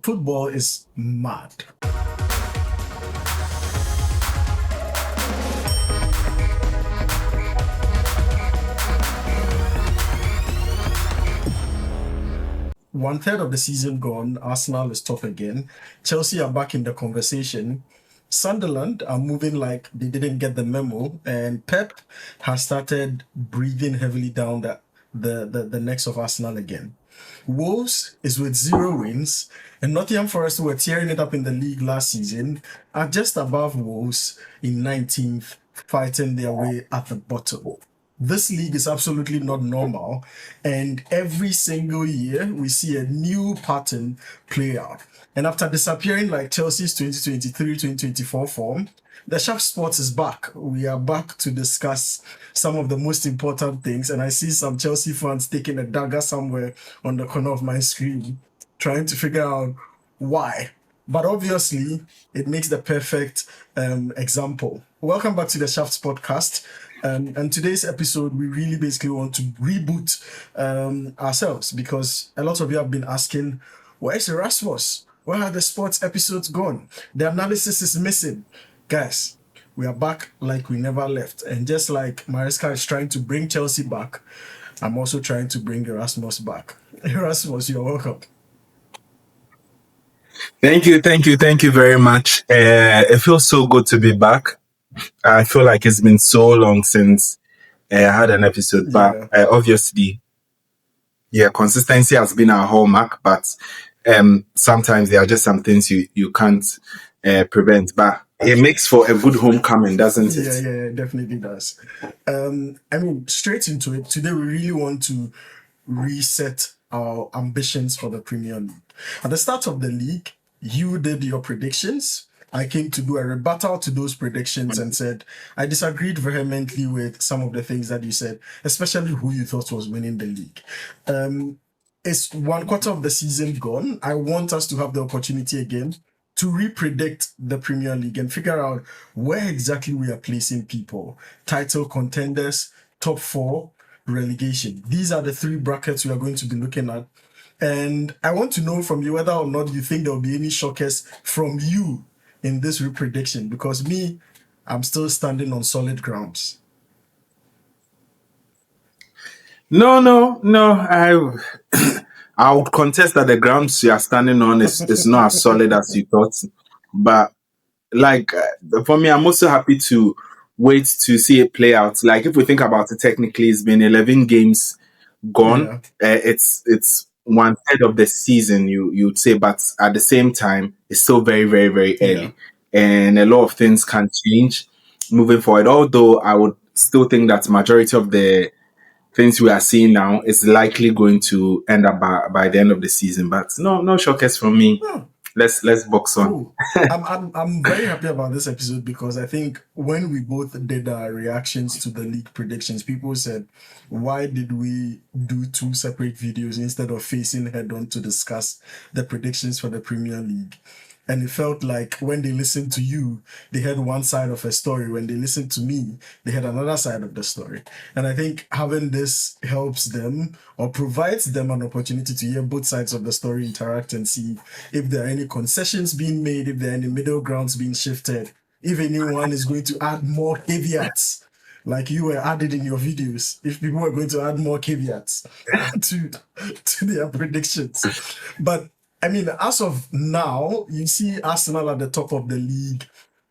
Football is mad. One third of the season gone, Arsenal is top again. Chelsea are back in the conversation. Sunderland are moving like they didn't get the memo, and Pep has started breathing heavily down the necks of Arsenal again. Wolves is with 0 wins, and Nottingham Forest, who were tearing it up in the league last season, are just above Wolves in 19th, fighting their way at the bottom. This league is absolutely not normal, and every single year we see a new pattern play out. And after disappearing like Chelsea's 2023-2024 form, the Sharp Sports is back. We are back to discuss some of the most important things, and I see some Chelsea fans taking a dagger somewhere on the corner of my screen, trying to figure out why. But obviously, it makes the perfect example. Welcome back to the Shafts podcast. And today's episode, we really basically want to reboot ourselves, because a lot of you have been asking, where's Erasmus? Where are the sports episodes gone? The analysis is missing. Guys, we are back like we never left. And just like Mariska is trying to bring Chelsea back, I'm also trying to bring Erasmus back. Erasmus, you're welcome. Thank you very much. It feels so good to be back. I feel like it's been so long since I had an episode, but obviously, consistency has been our hallmark, but sometimes there are just some things you can't prevent, but it makes for a good homecoming, doesn't it? Yeah, it definitely does. Straight into it, today we really want to reset our ambitions for the Premier League. At the start of the league, you did your predictions. I came to do a rebuttal to those predictions and said I disagreed vehemently with some of the things that you said, especially who you thought was winning the league. It's 1/4 of the season gone. I want us to have the opportunity again to re-predict the Premier League and figure out where exactly we are placing people. Title contenders, top 4, relegation. These are the 3 brackets we are going to be looking at. And I want to know from you whether or not you think there will be any shockers from you in this re-prediction, because me, I'm still standing on solid grounds. No. I would contest that the grounds you are standing on is not as solid as you thought. But for me, I'm also happy to wait to see it play out. Like, if we think about it technically, it's been 11 games gone. Yeah. It's 1/3 of the season, you'd say, but at the same time, it's still very, very, very early. Yeah. And a lot of things can change moving forward. Although I would still think that majority of the things we are seeing now is likely going to end up by the end of the season. But no shockers from me. Let's box on. Cool. I'm very happy about this episode, because I think when we both did our reactions to the league predictions, people said, why did we do 2 separate videos instead of facing head on to discuss the predictions for the Premier League? And it felt like when they listened to you, they had one side of a story. When they listened to me, they had another side of the story. And I think having this helps them, or provides them an opportunity to hear both sides of the story interact and see if there are any concessions being made, if there are any middle grounds being shifted, if anyone is going to add more caveats, like you were added in your videos, if people are going to add more caveats to their predictions. But as of now, you see Arsenal at the top of the league,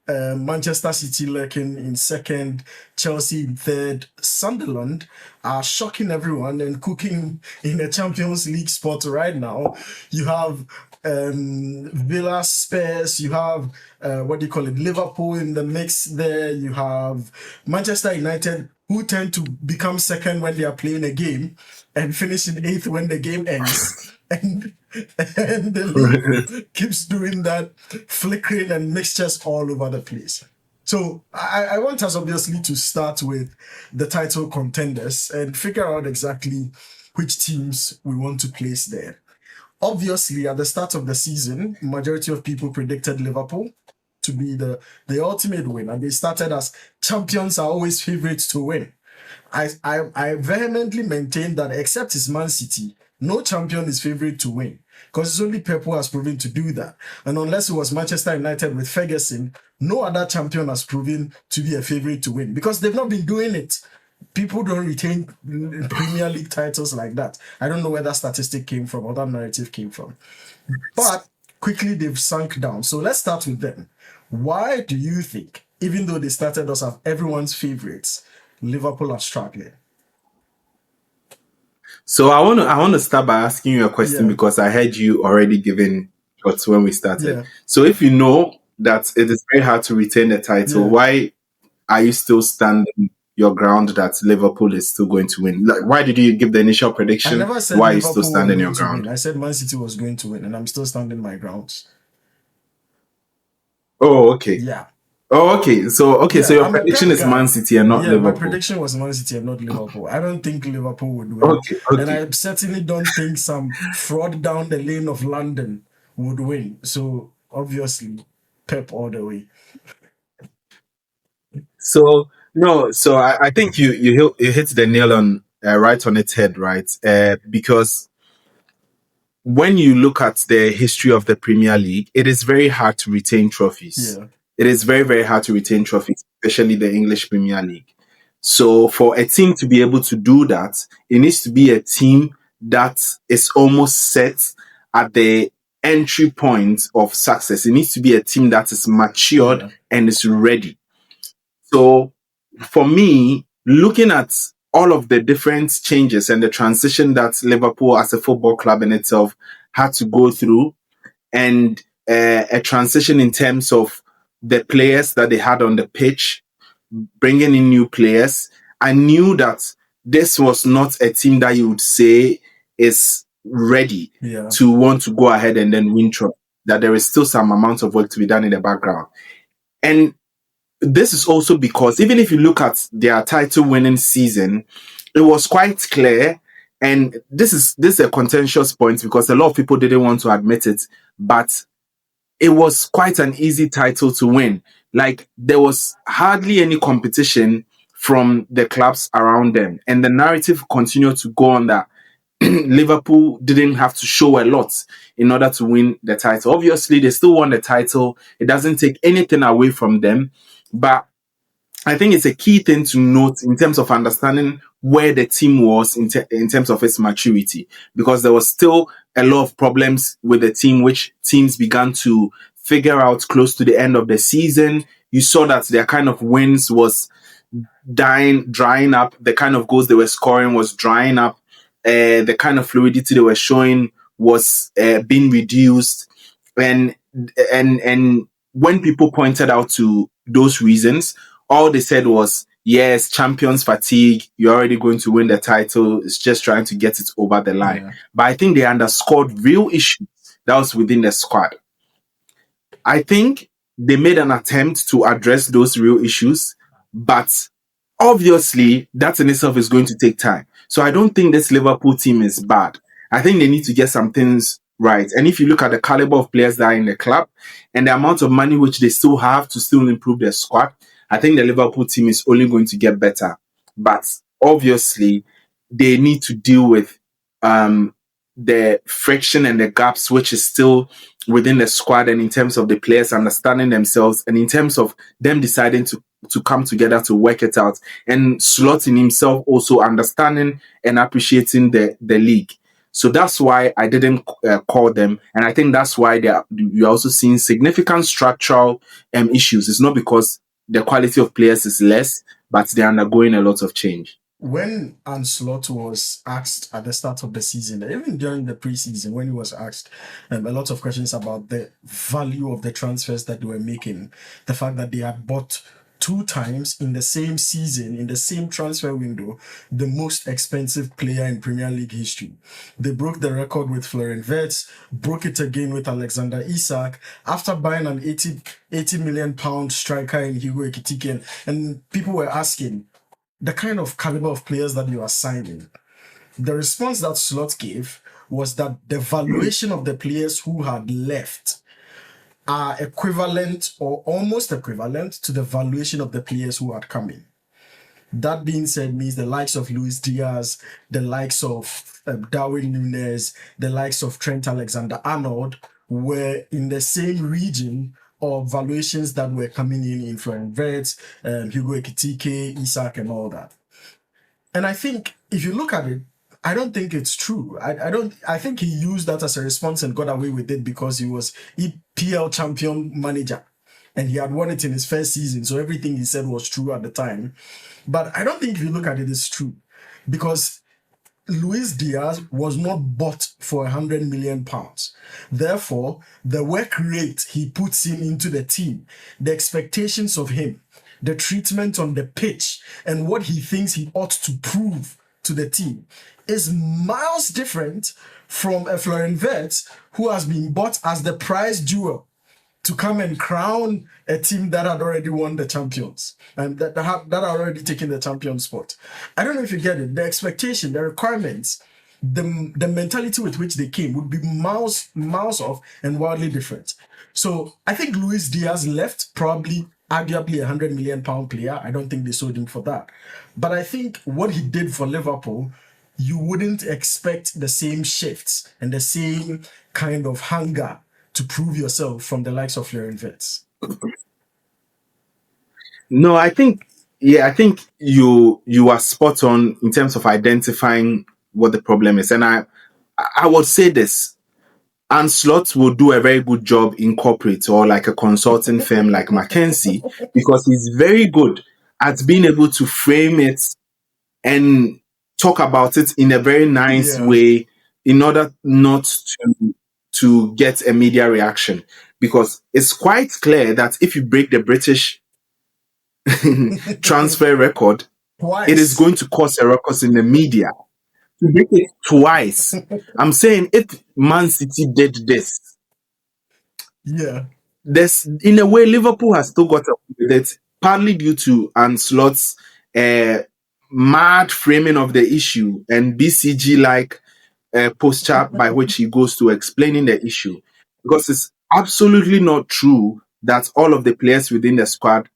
Manchester City lurking in second, Chelsea in third. Sunderland are shocking everyone and cooking in a Champions League spot right now. You have Villa, Spurs, you have Liverpool in the mix there. You have Manchester United, who tend to become second when they are playing a game and finish in 8th when the game ends. And the league keeps doing that, flickering and mixtures all over the place. So I want us obviously to start with the title contenders and figure out exactly which teams we want to place there. Obviously, at the start of the season, majority of people predicted Liverpool to be the ultimate winner. They started as champions are always favorites to win. I vehemently maintain that, except it's Man City, No champion is favorite to win because it's only Pep who has proven to do that. And unless it was Manchester United with Ferguson, no other champion has proven to be a favorite to win because they've not been doing it. People don't retain Premier League titles like that. I don't know where that statistic came from or that narrative came from. But quickly they've sunk down. So let's start with them. Why do you think, even though they started us as everyone's favorites, Liverpool are struggling? So I want to start by asking you a question Yeah, because I heard you already giving thoughts when we started. yeah, So if you know that it is very hard to retain the title, yeah. why are you still standing your ground that Liverpool is still going to win? Like, why did you give the initial I prediction? never said Why are you still Liverpool were standing your going to win. ground? I said Man City was going to win, and I'm still standing my grounds. Oh, okay. Yeah, Oh, okay. So yeah. your I'm a prediction Pep is Man guy. City and not Yeah, my Liverpool. prediction was Man City and not Liverpool. I don't think Liverpool would win, Okay, and okay. I certainly don't think some fraud down the lane of London would win. So obviously, Pep all the way. So no, so I think you hit the nail on right on its head, right? Because when you look at the history of the Premier League, it is very hard to retain trophies. Yeah, It is very, very hard to retain trophies, especially the English Premier League. So for a team to be able to do that, it needs to be a team that is almost set at the entry point of success. It needs to be a team that is matured yeah, and is ready. So for me, looking at all of the different changes and the transition that Liverpool as a football club in itself had to go through, and a transition in terms of the players that they had on the pitch, bringing in new players, I knew that this was not a team that you would say is ready yeah. to want to go ahead and then win trophy. That there is still some amount of work to be done in the background. And this is also because even if you look at their title winning season, it was quite clear. And this is a contentious point because a lot of people didn't want to admit it, but it was quite an easy title to win. Like there was hardly any competition from the clubs around them. And the narrative continued to go on that Liverpool didn't have to show a lot in order to win the title. Obviously, they still won the title. It doesn't take anything away from them. But I think it's a key thing to note in terms of understanding where the team was in terms of its maturity, because there was still a lot of problems with the team, which teams began to figure out close to the end of the season. You saw that their kind of wins was drying up. The kind of goals they were scoring was drying up. The kind of fluidity they were showing was being reduced. And and when people pointed out to those reasons, all they said was, "Yes, champions fatigue. You're already going to win the title. It's just trying to get it over the line." Yeah. But I think they underscored real issues that was within the squad. I think they made an attempt to address those real issues, but obviously that in itself is going to take time. So I don't think this Liverpool team is bad. I think they need to get some things right. And if you look at the caliber of players that are in the club and the amount of money which they still have to still improve their squad, I think the Liverpool team is only going to get better. But obviously, they need to deal with um, the friction and the gaps which is still within the squad, and in terms of the players understanding themselves, and in terms of them deciding to come together to work it out, and slotting himself also understanding and appreciating the league. So that's why I didn't call them, and I think that's why you're also seeing significant structural issues. It's not because the quality of players is less, but they're undergoing a lot of change. When Anslot was asked at the start of the season, even during the preseason, when he was asked a lot of questions about the value of the transfers that they were making, the fact that they had bought two times in the same season, in the same transfer window, the most expensive player in Premier League history. They broke the record with Florian Wirtz, broke it again with Alexander Isak, after buying an 80 million pound striker in Hugo Ekitike. And people were asking, the kind of caliber of players that you are signing. The response that Slot gave was that the valuation of the players who had left are equivalent or almost equivalent to the valuation of the players who had come in. That being said, means the likes of Luis Diaz, the likes of Darwin Nunes, the likes of Trent Alexander-Arnold were in the same region of valuations that were coming in Florian Wirtz, Hugo Ekitike, Isak, and all that. And I think if you look at it, I don't think it's true. I don't. I think he used that as a response and got away with it because he was EPL champion manager, and he had won it in his first season. So everything he said was true at the time. But I don't think if you look at it, it's true, because Luis Diaz was not bought for £100 million. Therefore, the work rate he puts in into the team, the expectations of him, the treatment on the pitch, and what he thinks he ought to prove to the team is miles different from a Florian Wirtz who has been bought as the prize jewel to come and crown a team that had already won the champions and that had already taken the champion spot. I don't know if you get it. The expectation, the requirements, the mentality with which they came would be miles off and wildly different. So I think Luis Diaz left probably arguably £100 million player. I don't think they sold him for that. But I think what he did for Liverpool, you wouldn't expect the same shifts and the same kind of hunger to prove yourself from the likes of Florian Wirtz. No, I think you are spot on in terms of identifying what the problem is. And I would say this. Anslot will do a very good job in corporate or like a consulting firm like McKinsey, because he's very good at being able to frame it and talk about it in a very nice way in order not to get a media reaction. Because it's quite clear that if you break the British transfer record, Twice. it is going to cause a ruckus in the media. To break it twice. I'm saying if Man City did this, there's in a way Liverpool has still got up with it, partly due to Ancelot's mad framing of the issue and BCG like posture by which he goes to explaining the issue. Because it's absolutely not true that all of the players within the squad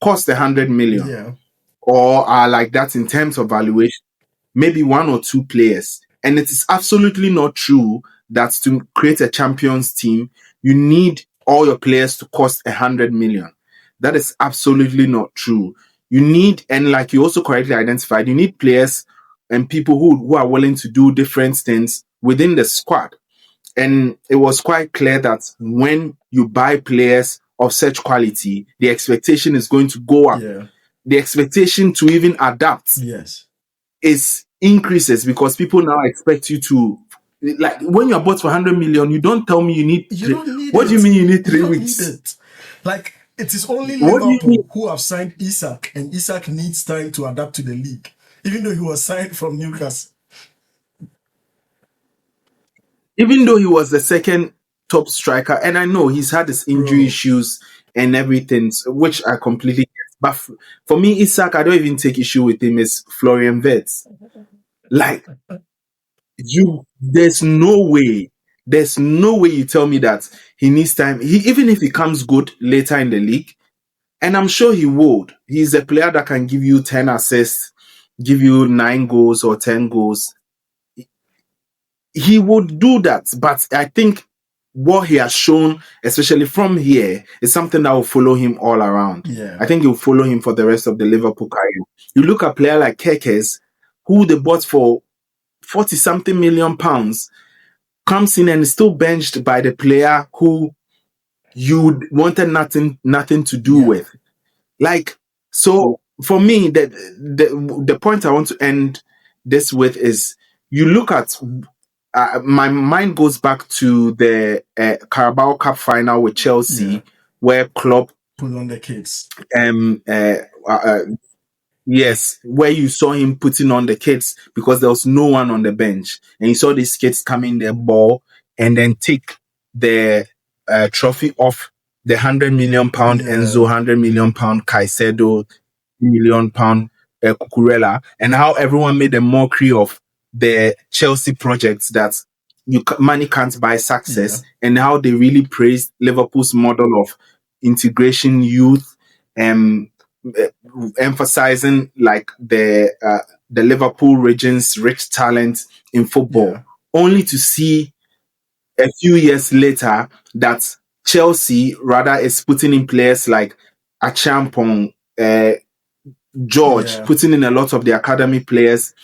cost 100 million or are like that in terms of valuation. Maybe one or two players. And it is absolutely not true that to create a champions team, you need all your players to cost 100 million. That is absolutely not true. You need, and like you also correctly identified, you need players and people who are willing to do different things within the squad. And it was quite clear that when you buy players of such quality, the expectation is going to go up. The expectation to even adapt is increases because people now expect you to, like, when you're bought for 100 million, you don't tell me you need what do you mean you need 3 weeks? Like, it is only Liverpool who have signed Isak, and Isak needs time to adapt to the league, even though he was signed from Newcastle. Even though he was the second top striker, and I know he's had his injury issues and everything, which I completely get. But for me, Isak, I don't even take issue with him, is Florian Wirtz. Like, there's no way you tell me that he needs time. Even if he comes good later in the league, and I'm sure he would. He's a player that can give you 10 assists, give you 9 goals or 10 goals. He would do that. But I think what he has shown, especially from here, is something that will follow him all around. I think it will follow him for the rest of the Liverpool career. You look at a player like Kekes, who they bought for 40-something million pounds, comes in and is still benched by the player who you wanted nothing to do with. Like, so for me, the point I want to end this with is, you look at my mind goes back to the Carabao Cup final with Chelsea, where Klopp put on the kids. Yes, where you saw him putting on the kids because there was no one on the bench, and you saw these kids coming the ball and then take the trophy off the £100 million Enzo, £100 million Caicedo, £1 million Cucurella, and how everyone made a mockery of the Chelsea project that money can't buy success, and how they really praised Liverpool's model of integration, youth, emphasizing like the Liverpool region's rich talent in football, Yeah. only to see a few years later that Chelsea rather is putting in players like Achampong, George, Yeah. putting in a lot of the academy players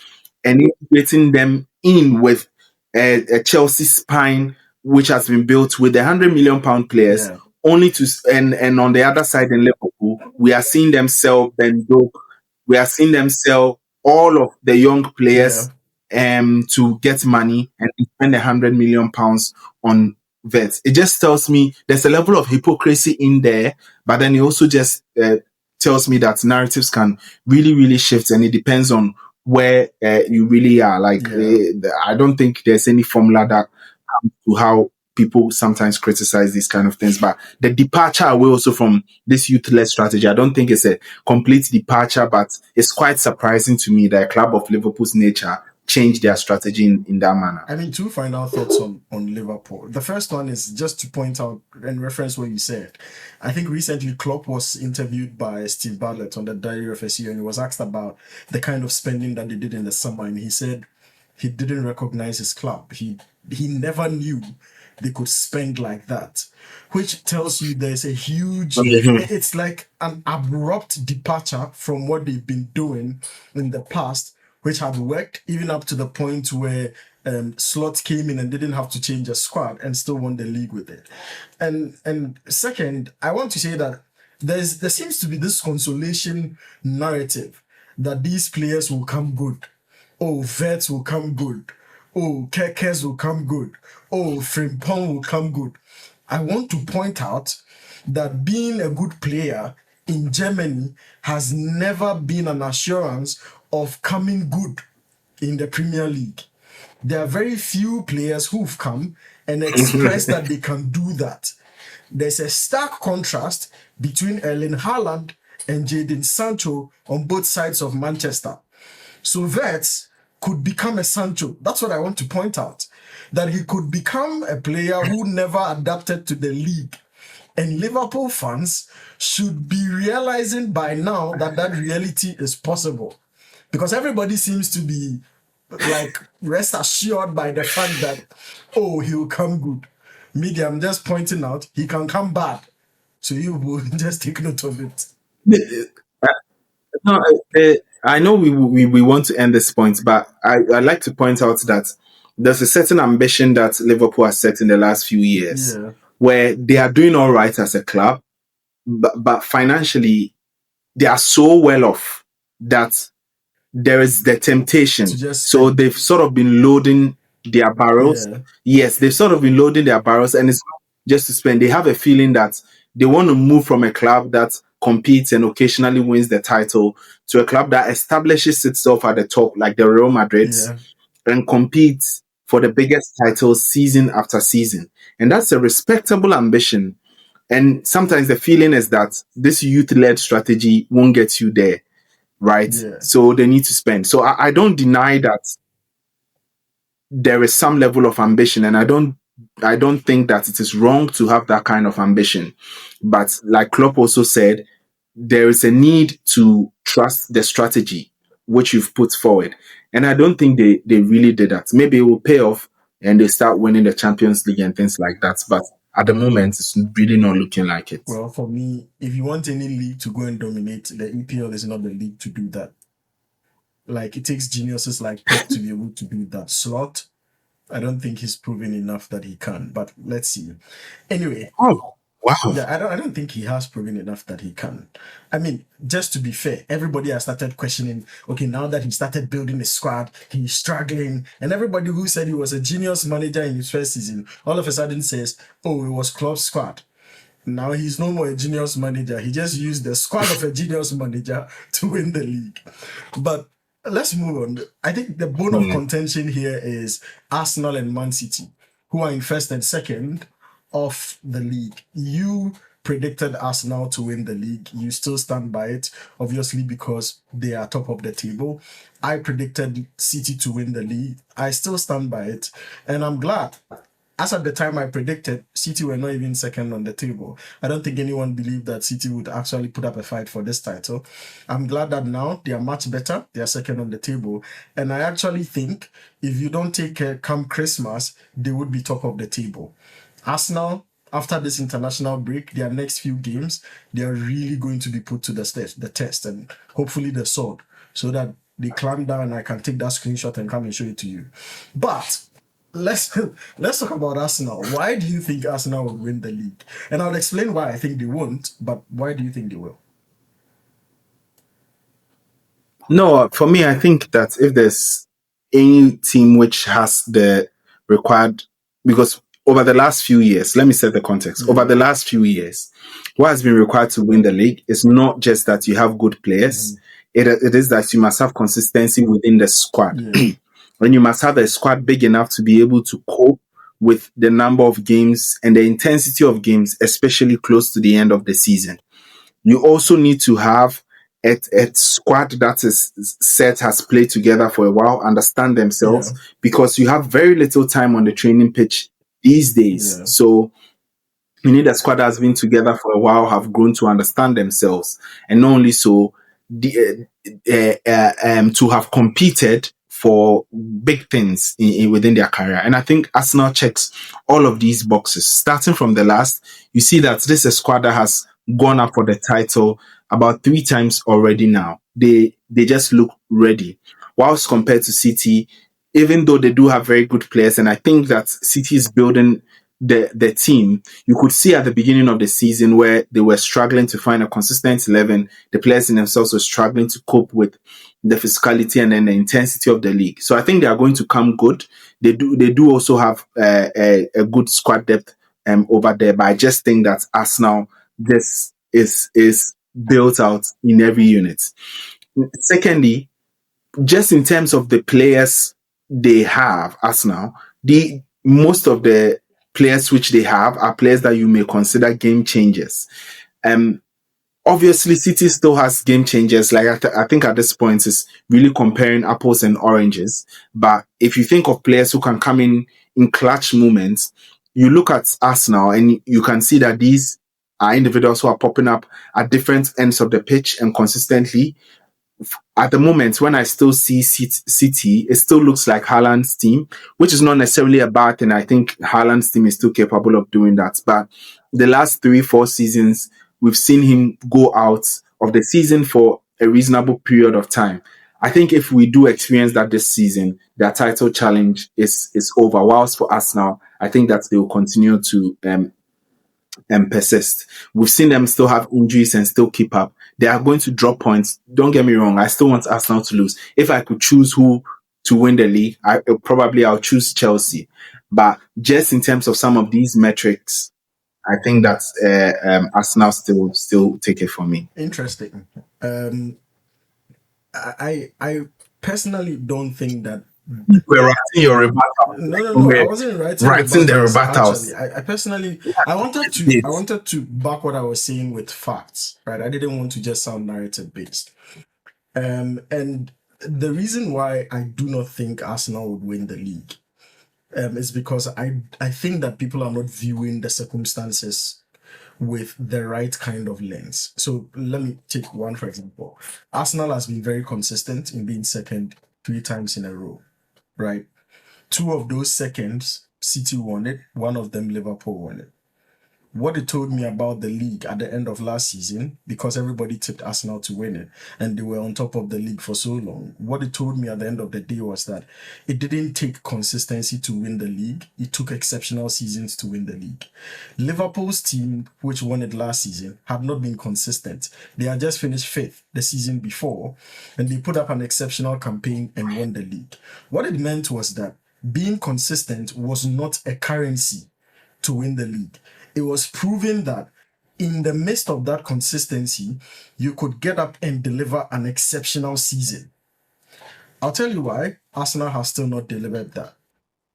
and integrating them in with a Chelsea spine, which has been built with the £100 million players. Yeah. Only to and on the other side in Liverpool, we are seeing them sell Ben Doak. We are seeing them sell all of the young Yeah. players to get money and spend £100 million on vets. It just tells me there's a level of hypocrisy in there, but then it also just tells me that narratives can really, really shift, and it depends on where you really are. Like, Yeah. I don't think there's any formula that comes to how people sometimes criticize these kind of things. But the departure away also from this youth-led strategy, I don't think it's a complete departure, but it's quite surprising to me that a club of Liverpool's nature changed their strategy in that manner. I mean, two final thoughts on Liverpool. The first one is just to point out and reference what you said. I think recently Klopp was interviewed by Steve Bartlett on the Diary of a CEO, and he was asked about the kind of spending that they did in the summer, and he said he didn't recognize his club. He never knew they could spend like that, which tells you there's a huge. Mhm. It's like an abrupt departure from what they've been doing in the past, which had worked even up to the point where Slot came in and didn't have to change a squad and still won the league with it. And second, I want to say that there seems to be this consolation narrative that these players will come good. Oh, Vets will come good. Oh, Kekes will come good. Oh, Frimpong will come good. I want to point out that being a good player in Germany has never been an assurance of coming good in the Premier League. There are very few players who've come and expressed that they can do that. There's a stark contrast between Erling Haaland and Jadon Sancho on both sides of Manchester. So Vets could become a Sancho. That's what I want to point out. That he could become a player who never adapted to the league. And Liverpool fans should be realizing by now that that reality is possible. Because everybody seems to be like rest assured by the fact that, oh, he'll come good. Media, I'm just pointing out, he can come bad. So you will just take note of it. No, I know we want to end this point, but I like to point out that there's a certain ambition that Liverpool has set in the last few years, Yeah. where they are doing all right as a club, but financially they are so well off that there is the To temptation. just So spend. they've sort of been loading their barrels. Yeah. Yes, they've sort of been loading their barrels, and it's not just to spend. They have a feeling that they want to move from a club that competes and occasionally wins the title to a club that establishes itself at the top, like the Real Madrids, Yeah. and competes for the biggest titles season after season. And that's a respectable ambition. And sometimes the feeling is that this youth led strategy won't get you there, right? Yeah. So they need to spend. So I don't deny that there is some level of ambition, and I don't think that it is wrong to have that kind of ambition. But like Klopp also said, there is a need to trust the strategy which you've put forward. And I don't think they really did that. Maybe it will pay off and they start winning the Champions League and things like that. But at the moment, it's really not looking like it. Well, for me, if you want any league to go and dominate, the EPL is not the league to do that. Like, it takes geniuses like Pep to be able to do that. Slot, I don't think he's proven enough that he can, but let's see. Anyway, Oh, wow. yeah, I don't think he has proven enough that he can. I mean, just to be fair, everybody has started questioning, okay, now that he started building a squad, he's struggling. And everybody who said he was a genius manager in his first season, all of a sudden says, oh, it was Klopp's squad. Now he's no more a genius manager. He just used the squad of a genius manager to win the league. But let's move on. I think the bone of contention here is Arsenal and Man City, who are in first and second of the league. You predicted Arsenal to win the league. You still stand by it, obviously, because they are top of the table. I predicted City to win the league. I still stand by it. And I'm glad as at the time I predicted, City were not even second on the table. I don't think anyone believed that City would actually put up a fight for this title. I'm glad that now they are much better. They are second on the table. And I actually think if you don't take care come Christmas, they would be top of the table. Arsenal, after this international break, their next few games, they are really going to be put to the test and hopefully the sword so that they climb down and I can take that screenshot and come and show it to you. But let's let's talk about Arsenal. Why do you think Arsenal will win the league? And I'll explain why I think they won't, but why do you think they will? No, for me, I think that if there's any team which has the required, because over the last few years, let me set the context. Over the last few years, what has been required to win the league is not just that you have good players. It is that you must have consistency within the squad. And you must have a squad big enough to be able to cope with the number of games and the intensity of games, especially close to the end of the season. You also need to have a squad that is set, has played together for a while, understand themselves, because you have very little time on the training pitch these days. So you need a squad that has been together for a while, have grown to understand themselves, and not only so, to have competed for big things within their career. And I think Arsenal checks all of these boxes. Starting from the last, you see that this is a squad that has gone up for the title about 3 times already now. They just look ready. Whilst compared to City, even though they do have very good players, and I think that City is building the team, you could see at the beginning of the season where they were struggling to find a consistent 11. The players in themselves were struggling to cope with the physicality and then the intensity of the league. So I think they are going to come good. They do also have a good squad depth over there, but I just think that Arsenal, this is built out in every unit. Secondly, just in terms of the players they have, Arsenal, most of the players which they have are players that you may consider game changers. Obviously, City still has game changers. Like I think at this point is really comparing apples and oranges. But if you think of players who can come in clutch moments, you look at Arsenal and you can see that these are individuals who are popping up at different ends of the pitch and consistently. At the moment, when I still see City, it still looks like Haaland's team, which is not necessarily a bad thing. I think Haaland's team is still capable of doing that. But the last 3-4 seasons, we've seen him go out of the season for a reasonable period of time. I think if we do experience that this season, their title challenge is over. Whilst for us now, I think that they will continue to persist. We've seen them still have injuries and still keep up. They are going to drop points. Don't get me wrong. I still want Arsenal to lose. If I could choose who to win the league, I'll choose Chelsea. But just in terms of some of these metrics, I think that Arsenal still take it for me. Interesting. I personally don't think that. We're writing your rebuttal. No. I wasn't writing the rebuttals. Actually, I personally, I wanted to back what I was saying with facts, right? I didn't want to just sound narrative based. And the reason why I do not think Arsenal would win the league is because I think that people are not viewing the circumstances with the right kind of lens. So let me take one for example. Arsenal has been very consistent in being second 3 times in a row, right? 2 of those seconds, City won it. 1 of them, Liverpool won it. What it told me about the league at the end of last season, because everybody tipped Arsenal to win it, and they were on top of the league for so long, what it told me at the end of the day was that it didn't take consistency to win the league. It took exceptional seasons to win the league. Liverpool's team, which won it last season, have not been consistent. They had just finished 5th the season before, and they put up an exceptional campaign and won the league. What it meant was that being consistent was not a currency to win the league. It was proven that in the midst of that consistency, you could get up and deliver an exceptional season. I'll tell you why Arsenal has still not delivered that.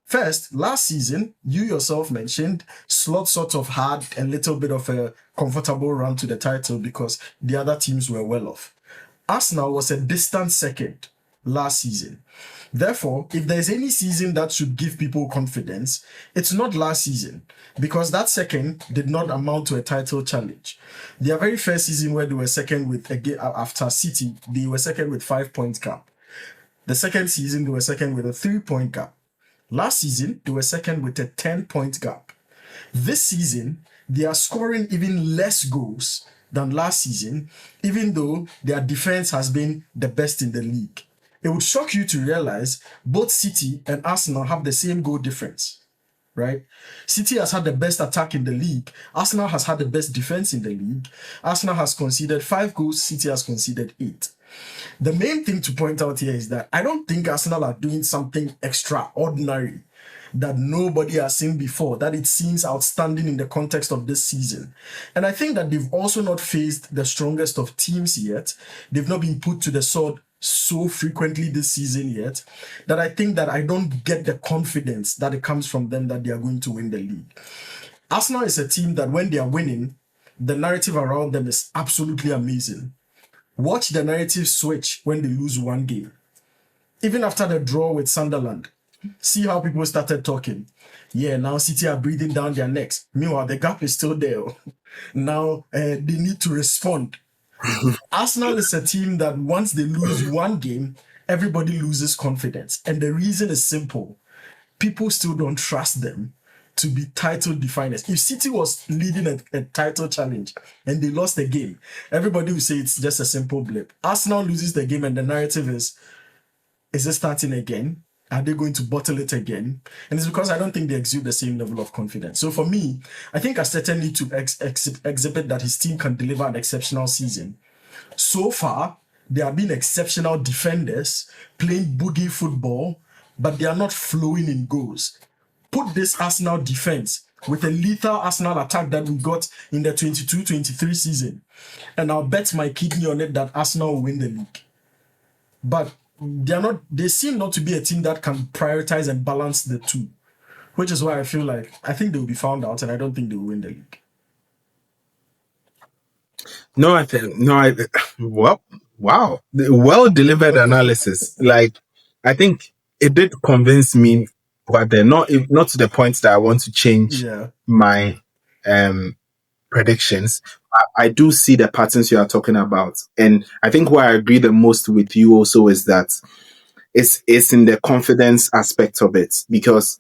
First, last season, you yourself mentioned Slot sort of had a little bit of a comfortable run to the title because the other teams were well off. Arsenal was a distant second last season. Therefore, if there's any season that should give people confidence, it's not last season, because that second did not amount to a title challenge. Their very first season, where they were second with again after City, they were second with 5 points gap. The second season, they were second with a 3 point gap. Last season, they were second with a 10 point gap. This season, they are scoring even less goals than last season, even though their defense has been the best in the league. It would shock you to realize both City and Arsenal have the same goal difference, right? City has had the best attack in the league. Arsenal has had the best defense in the league. Arsenal has conceded 5 goals. City has conceded 8. The main thing to point out here is that I don't think Arsenal are doing something extraordinary that nobody has seen before, that it seems outstanding in the context of this season. And I think that they've also not faced the strongest of teams yet. They've not been put to the sword so frequently this season yet, that I think that I don't get the confidence that it comes from them that they are going to win the league. Arsenal is a team that when they are winning, the narrative around them is absolutely amazing. Watch the narrative switch when they lose one game. Even after the draw with Sunderland, see how people started talking. Yeah, now City are breathing down their necks. Meanwhile, the gap is still there. Now they need to respond. Arsenal is a team that once they lose one game, everybody loses confidence. And the reason is simple. People still don't trust them to be title definers. If City was leading a title challenge and they lost the game, everybody would say it's just a simple blip. Arsenal loses the game and the narrative is it starting again? Are they going to bottle it again? And it's because I don't think they exude the same level of confidence. So for me, I think Arteta needs to exhibit that his team can deliver an exceptional season. So far, they have been exceptional defenders, playing boogie football, but they are not flowing in goals. Put this Arsenal defense with a lethal Arsenal attack that we got in the 22-23 season, and I'll bet my kidney on it that Arsenal will win the league. But they seem not to be a team that can prioritize and balance the two, which is why I think they'll be found out, and I don't think they will win the league. Well, wow, well delivered analysis. Like, I think it did convince me, but they're not to the point that I want to change my predictions. I do see the patterns you are talking about, and I think where I agree the most with you also is that it's in the confidence aspect of it, because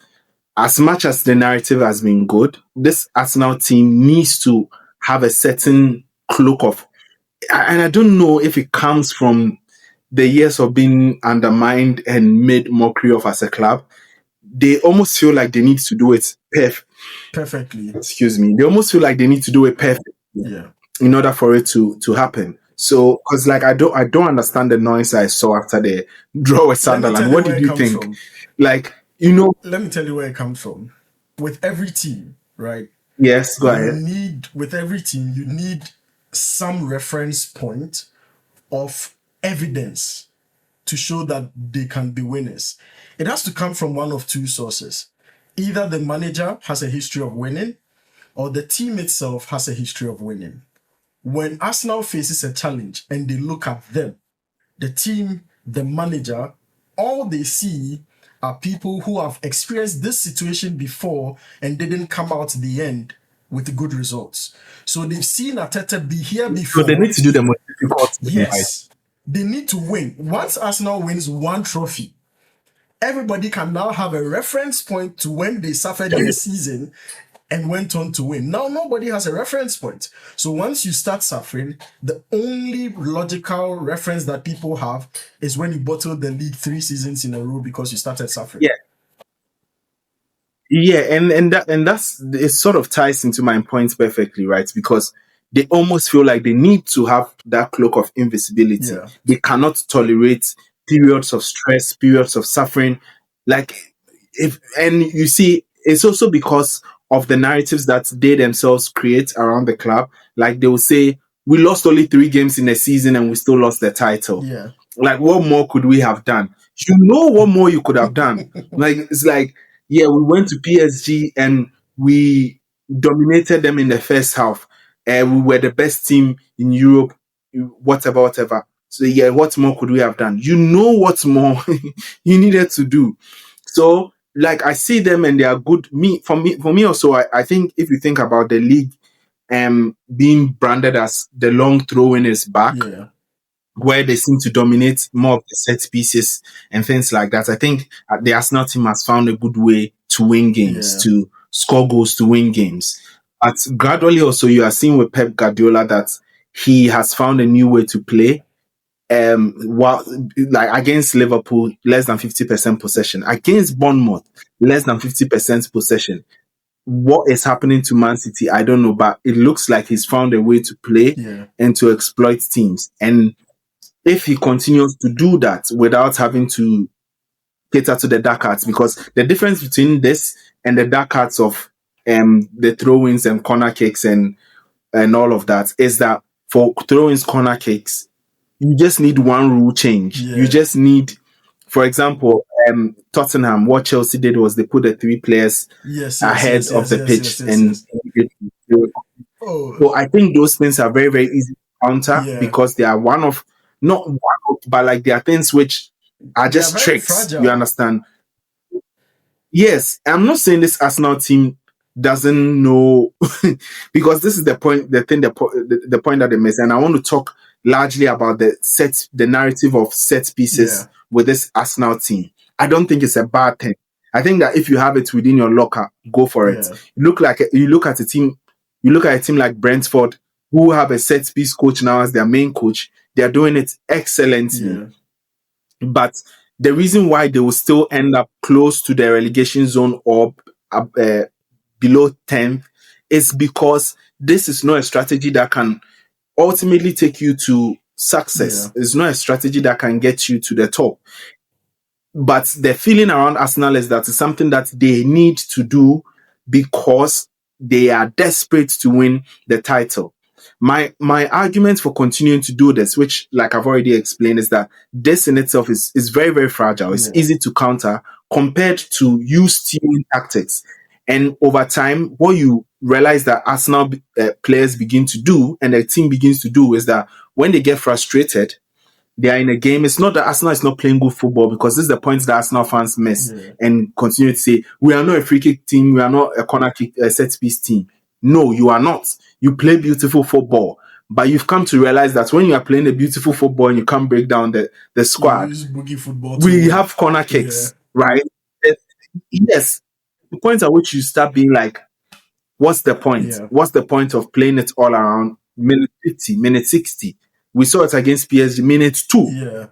as much as the narrative has been good, this Arsenal team needs to have a certain cloak of, and I don't know if it comes from the years of being undermined and made mockery of as a club. They almost feel like they need to do it perfectly. Excuse me. They almost feel like they need to do it perfectly in order for it to happen. So, because like I don't understand the noise I saw after the draw with Sunderland. What did you think? From. Like, let me tell you where it comes from. With every team, right? Yes, go ahead. With every team, you need some reference point of evidence to show that they can be winners. It has to come from one of two sources. Either the manager has a history of winning, or the team itself has a history of winning. When Arsenal faces a challenge and they look at them, the team, the manager, all they see are people who have experienced this situation before and didn't come out at the end with good results. So they've seen Arteta be here before. So they need to do the most difficult thing. Yes. They need to win. Once Arsenal wins one trophy, everybody can now have a reference point to when they suffered in the season and went on to win. Now nobody has a reference point. So once you start suffering, the only logical reference that people have is when you bottled the league 3 seasons in a row because you started suffering. Yeah, and that's it sort of ties into my points perfectly, right? Because they almost feel like they need to have that cloak of invisibility. Yeah. They cannot tolerate periods of stress, periods of suffering. And you see, it's also because of the narratives that they themselves create around the club. Like they will say, we lost only 3 games in a season and we still lost the title. Yeah. Like, what more could we have done? You know what more you could have done. Like, it's like, yeah, we went to PSG and we dominated them in the first half. We were the best team in Europe, whatever. So yeah, what more could we have done? You know what more you needed to do. So like I see them and they are good. For me also, I think if you think about the league being branded as the long throw in is back, Yeah. where they seem to dominate more of the set pieces and things like that. I think the Arsenal team has found a good way to win games, Yeah. to score goals, to win games. But gradually also you are seeing with Pep Guardiola that he has found a new way to play. While like against Liverpool, less than 50% possession. Against Bournemouth, less than 50% possession. What is happening to Man City, I don't know, but it looks like he's found a way to play Yeah. and to exploit teams. And if he continues to do that without having to cater to the dark arts, because the difference between this and the dark arts of the throw-ins and corner kicks and all of that is that for throw-ins, corner kicks, you just need one rule change. You Yeah. just need, for example, Tottenham, what Chelsea did was they put the three players Yes, yes, ahead yes, of yes, the yes, pitch yes, yes, and yes. Oh, so I think those things are very, very easy to counter yeah. because they are not one of, but like they are things which are They are just very tricks. You fragile. understand? Yes, I'm not saying this Arsenal team doesn't know because this is the point, the point that they miss, and I want to talk largely about the narrative of set pieces Yeah. with this Arsenal team. I don't think it's a bad thing. I think that if you have it within your locker, go for it. Yeah. You look at a team, like Brentford, who have a set piece coach now as their main coach. They are doing it excellently, Yeah. but the reason why they will still end up close to the relegation zone or below 10th is because this is not a strategy that can ultimately take you to Yeah. success. It's not a strategy that can get you to the top. But the feeling around Arsenal is that it's something that they need to do because they are desperate to win the title. My argument for continuing to do this, which like I've already explained, is that this in itself is very, very fragile. It's Yeah. easy to counter compared to you stealing tactics. And over time, what you realize that Arsenal players begin to do and the team begins to do is that when they get frustrated, they are in a game. It's not that Arsenal is not playing good football because this is the point that Arsenal fans miss Yeah. and continue to say, we are not a free kick team. We are not a corner kick, a set piece team. No, you are not. You play beautiful football. But you've come to realize that when you are playing a beautiful football and you can't break down the You squad, use boogie football to we win. have corner Yeah. kicks, right? Yes. The point at which you start being like, what's the point? Yeah. What's the point of playing it all around minute 50, minute 60? We saw it against PSG, minute 2. Yeah.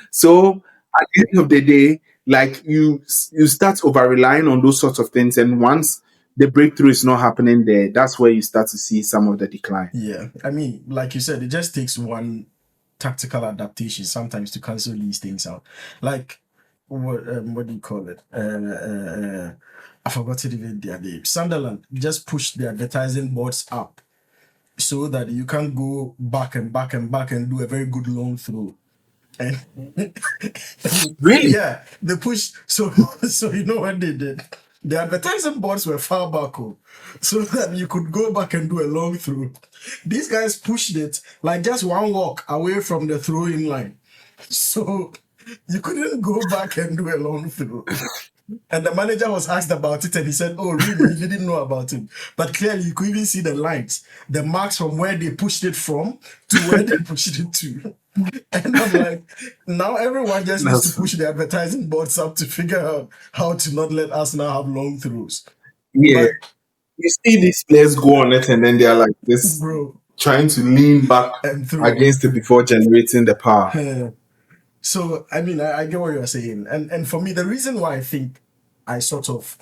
So at the end of the day, like you start over relying on those sorts of things, and once the breakthrough is not happening there, that's where you start to see some of the decline. Yeah. I mean, like you said, it just takes one tactical adaptation sometimes to cancel these things out. Like what do you call it? I forgot it even their name. Sunderland just pushed the advertising boards up so that you can go back and back and back and do a very good long throw. And Really? yeah, they pushed. So you know what they did? The advertising boards were far back, so that you could go back and do a long throw. These guys pushed it like just one walk away from the throwing line, so you couldn't go back and do a long throw. And the manager was asked about it and he said, oh, really? He didn't know about it. But clearly, you could even see the lines, the marks from where they pushed it from to where they pushed it to. And I'm like, now everyone just needs to push the advertising boards up to figure out how to not let us now have long throws. Yeah. But, You see these players go on it and then they're like this, bro, trying to lean back and throw. against it before generating the power. So, I mean, I get what you're saying. And for me, the reason why I think I sort of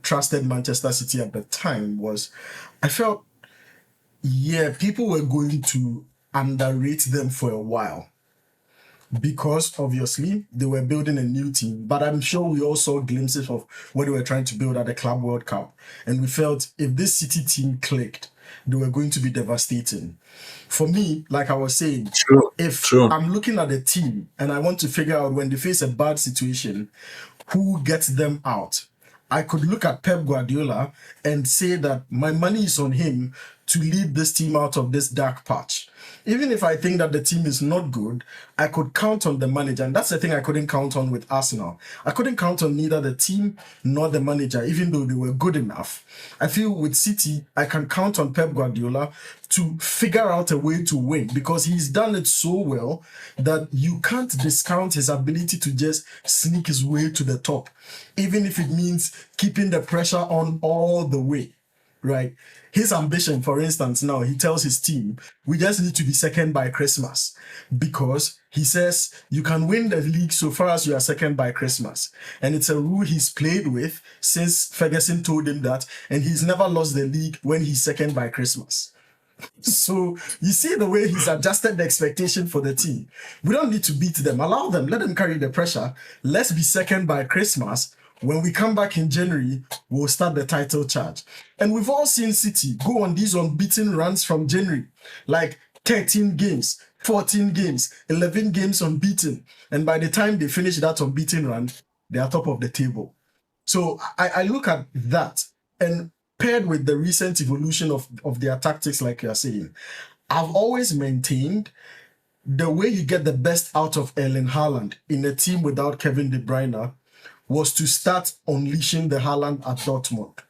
trusted Manchester City at the time was I felt, yeah, people were going to underrate them for a while because obviously they were building a new team. But I'm sure we all saw glimpses of what they were trying to build at the Club World Cup. And we felt if this City team clicked, they were going to be devastating. For me, like I was saying, if I'm looking at the team and I want to figure out when they face a bad situation, who gets them out, I could look at Pep Guardiola and say that my money is on him to lead this team out of this dark patch. Even if I think that the team is not good, I could count on the manager. And that's the thing I couldn't count on with Arsenal. I couldn't count on neither the team nor the manager, even though they were good enough. I feel with City, I can count on Pep Guardiola to figure out a way to win because he's done it so well that you can't discount his ability to just sneak his way to the top, even if it means keeping the pressure on all the way, right? His ambition, for instance, now he tells his team, we just need to be second by Christmas because he says you can win the league so far as you are second by Christmas. And it's a rule he's played with since Ferguson told him that, and he's never lost the league when he's second by Christmas. So you see the way he's adjusted the expectation for the team. We don't need to beat them. Allow them. Let them carry the pressure. Let's be second by Christmas. When we come back in January, we'll start the title charge. And we've all seen City go on these unbeaten runs from January, like 13 games, 14 games, 11 games unbeaten. And by the time they finish that unbeaten run, they are top of the table. So I look at that, and paired with the recent evolution of their tactics, like you're saying, I've always maintained the way you get the best out of Erling Haaland in a team without Kevin De Bruyne was to start unleashing the Haaland at Dortmund,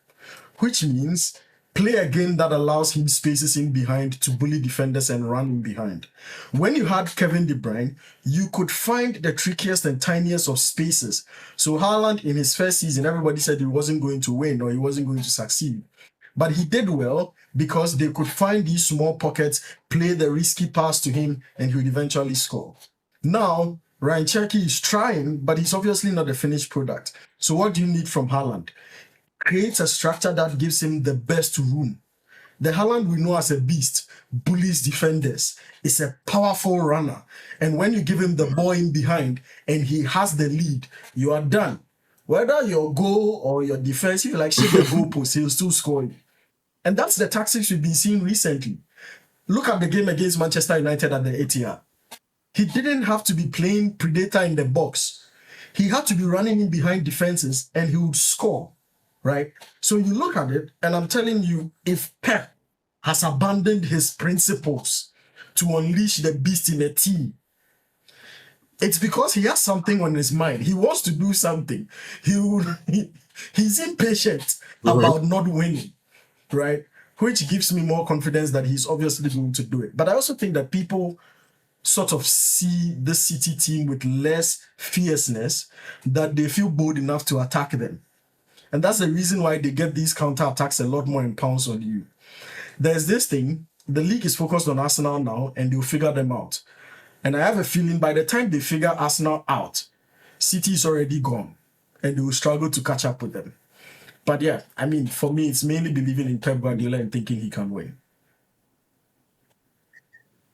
which means play a game that allows him spaces in behind to bully defenders and run in behind. When you had Kevin De Bruyne, you could find the trickiest and tiniest of spaces. So Haaland, in his first season, everybody said he wasn't going to win or he wasn't going to succeed. But he did well because they could find these small pockets, play the risky pass to him, and he would eventually score. Now, Ryan Cherky is trying, but he's obviously not a finished product. So what do you need from Haaland? Creates a structure that gives him the best room. The Haaland we know as a beast, bullies defenders, is a powerful runner. And when you give him the ball in behind and he has the lead, you are done. Whether your goal or your defense, if you like shake the goalpost, he'll still score you. And that's the tactics we've been seeing recently. Look at the game against Manchester United at the Etihad. He didn't have to be playing predator in the box. He had to be running in behind defenses and he would score. Right? So you look at it, and I'm telling you, if Pep has abandoned his principles to unleash the beast in a team, it's because he has something on his mind. He wants to do something. He's impatient about not winning, right? Which gives me more confidence that he's obviously going to do it. But I also think that people sort of see the City team with less fierceness, that they feel bold enough to attack them. And that's the reason why they get these counter-attacks a lot more in pounds on you. There's this thing, the league is focused on Arsenal now, and they'll figure them out. And I have a feeling by the time they figure Arsenal out, City is already gone, and they will struggle to catch up with them. But yeah, I mean, for me, it's mainly believing in Pep Guardiola and thinking he can win.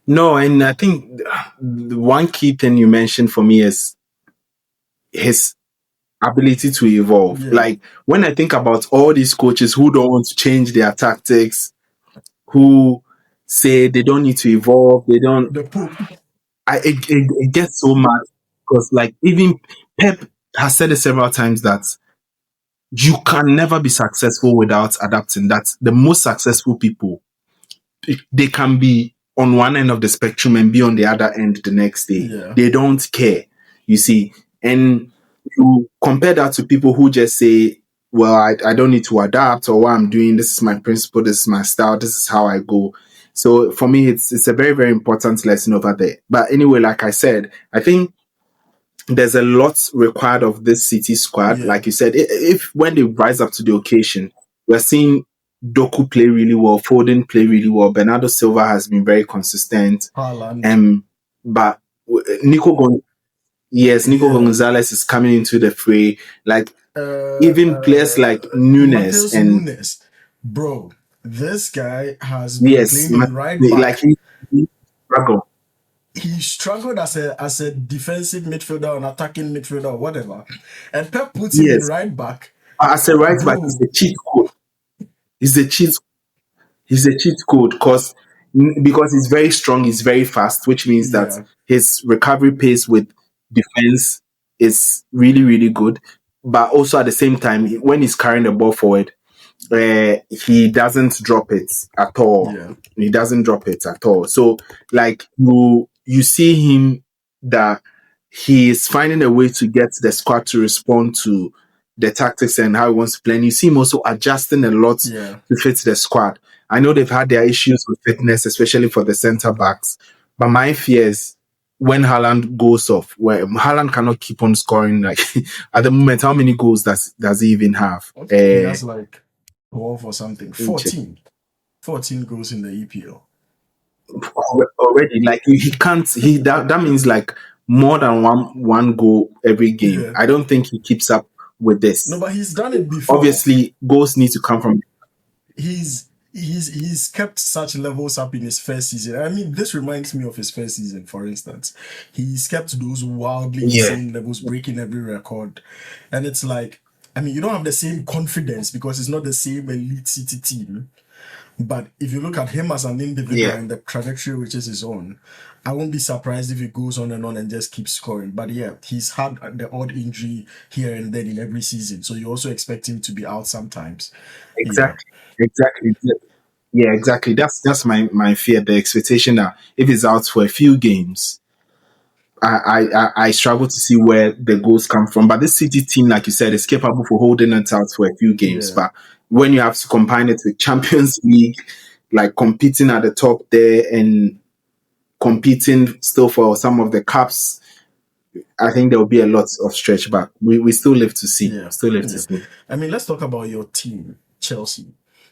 No, and I think the one key thing you mentioned for me is his ability to evolve. Yeah. Like when I think about all these coaches who don't want to change their tactics, who say they don't need to evolve, they don't. The Pope. It gets so mad because like even Pep has said it several times that you can never be successful without adapting. That the most successful people, they can be on one end of the spectrum and be on the other end the next day. Yeah. They don't care, you see. And you compare that to people who just say, well, I don't need to adapt, or what I'm doing, this is my principle, this is my style, this is how I go. So for me, it's a very, very important lesson over there. But anyway, like I said, I think there's a lot required of this City squad. Yeah. Like you said, if when they rise up to the occasion, we're seeing Doku play really well, Foden play really well, Bernardo Silva has been very consistent. Haaland. But Nico Gonzalez is coming into the fray. Like even players like Nunes and Nunes. Bro, this guy has been playing right back. Like he struggled. He struggled as a defensive midfielder, an attacking midfielder, or whatever. And Pep puts him in right back. As a right back, he's the cheat code. He's a cheat code because he's very strong, he's very fast, which means that his recovery pace with defense is really, really good. But also at the same time, when he's carrying the ball forward, he doesn't drop it at all. Yeah. He doesn't drop it at all. So like you see him that he is finding a way to get the squad to respond to the tactics and how he wants to play. And you see him also adjusting a lot Yeah. to fit the squad. I know they've had their issues with fitness, especially for the centre backs. But my fear is when Haaland goes off, where Haaland cannot keep on scoring. like at the moment, how many goals does he even have? He has like 12 or something. 14. 14 goals in the EPL. Already, like he can't. That means like more than one goal every game. Yeah. I don't think he keeps up with this. No, but he's done it before. Obviously, goals need to come from. He's kept such levels up in his first season. I mean, this reminds me of his first season, for instance. He's kept those wildly insane levels, breaking every record. And it's like, I mean, you don't have the same confidence because it's not the same elite City team. But if you look at him as an individual and the trajectory which is his own, I won't be surprised if he goes on and just keeps scoring. But yeah, he's had the odd injury here and then in every season. So you also expect him to be out sometimes. Exactly. Yeah, exactly. That's my fear, the expectation that if he's out for a few games, I struggle to see where the goals come from. But this City team, like you said, is capable for holding it out for a few games. Yeah. But when you have to combine it with Champions League, like competing at the top there and competing still for some of the cups, I think there will be a lot of stretch back. We still live to see. Yeah. Still live to see. I mean, let's talk about your team, Chelsea.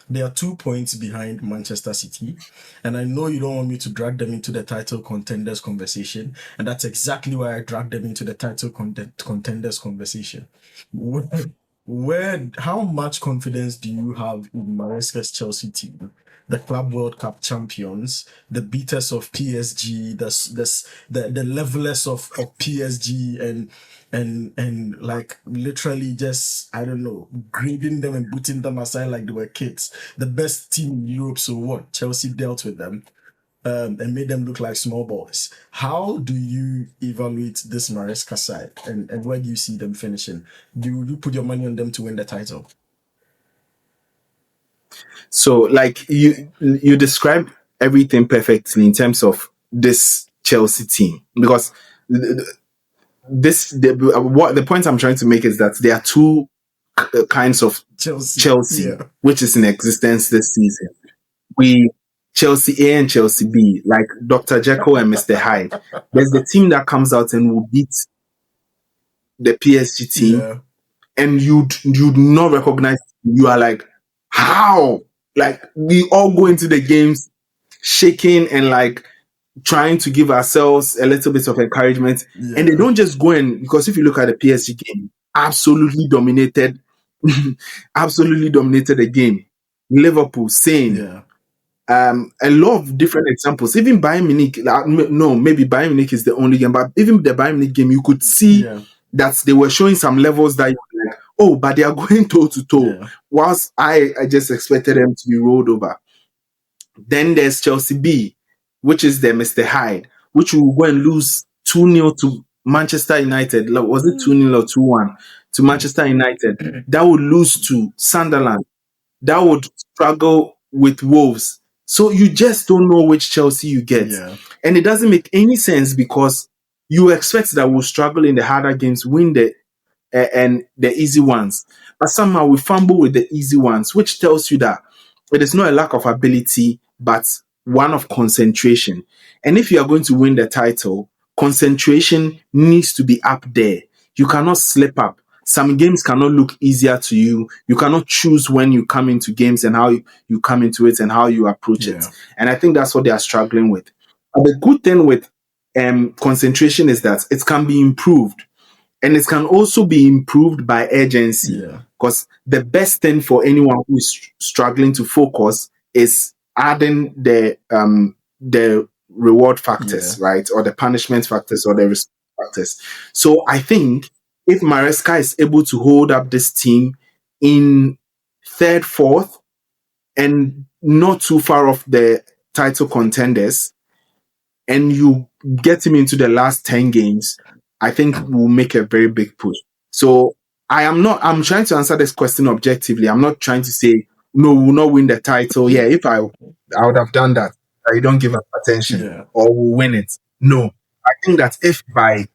They are 2 points behind Manchester City. And I know you don't want me to drag them into the title contenders conversation. And that's exactly why I dragged them into the title contenders conversation. How much confidence do you have in Maresca's Chelsea team? The Club World Cup champions, the beaters of PSG, the levelers of PSG and like literally just, I don't know, grading them and putting them aside like they were kids. The best team in Europe, so what? Chelsea dealt with them and made them look like small boys. How do you evaluate this Maresca side and where do you see them finishing? Do you put your money on them to win the title? So, like you described everything perfectly in terms of this Chelsea team because the point I'm trying to make is that there are two kinds of Chelsea which is in existence this season. We Chelsea A and Chelsea B, like Dr. Jekyll and Mr. Hyde. There's the team that comes out and will beat the PSG team, and you'd not recognize. You are like, how? Like we all go into the games shaking and like trying to give ourselves a little bit of encouragement, and they don't just go in because if you look at the PSG game, absolutely dominated the game. Liverpool, same. A lot of different examples. Even Bayern Munich, no, maybe Bayern Munich is the only game, but even the Bayern Munich game, you could see that they were showing some levels that you were like, oh, but they are going toe to toe. Whilst I just expected them to be rolled over. Then there's Chelsea B, which is the Mr. Hyde, which will go and lose 2-0 to Manchester United. Was it 2-0 or 2-1 to Manchester United? That would lose to Sunderland. That would struggle with Wolves. So you just don't know which Chelsea you get. And it doesn't make any sense because you expect that we'll struggle in the harder games, win the easy ones. But somehow we fumble with the easy ones, which tells you that it is not a lack of ability, but one of concentration. And if you are going to win the title, concentration needs to be up there. You cannot slip up. Some games cannot look easier to you. You cannot choose when you come into games and how you come into it and how you approach it. And I think that's what they are struggling with. But the good thing with concentration is that it can be improved. And it can also be improved by urgency. Because the best thing for anyone who is struggling to focus is adding the reward factors, right? Or the punishment factors or the risk factors. So I think if Maresca is able to hold up this team in third, fourth, and not too far off the title contenders, and you get him into the last 10 games, I think we'll make a very big push. So I'm trying to answer this question objectively. I'm not trying to say, no, we will not win the title. Yeah, if I would have done that. You don't give us attention, Yeah. or we'll win it. No, I think that if by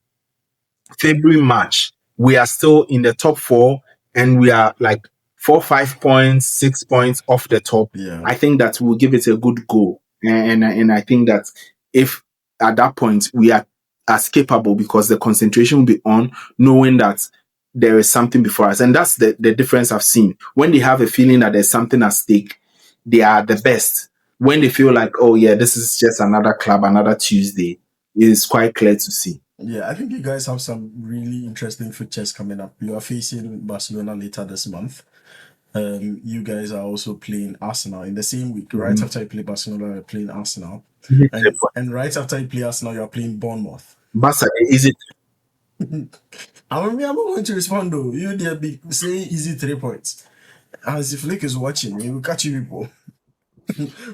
February, March, we are still in the top four and we are like 4, 5 points, 6 points off the top. Yeah. I think that we'll give it a good go. And I think that if at that point we are as capable, because the concentration will be on knowing that there is something before us. And that's the difference I've seen. When they have a feeling that there's something at stake, they are the best. When they feel like, oh yeah, this is just another club, another Tuesday, it is quite clear to see. Yeah, I think you guys have some really interesting fixtures coming up. You are facing Barcelona later this month. You guys are also playing Arsenal in the same week. Right after you play Barcelona, you're playing Arsenal. And right after you play Arsenal, you're playing Bournemouth. Barca, is it? I'm not going to respond though. You there be saying easy 3 points. As if Flick is watching, he will catch you people.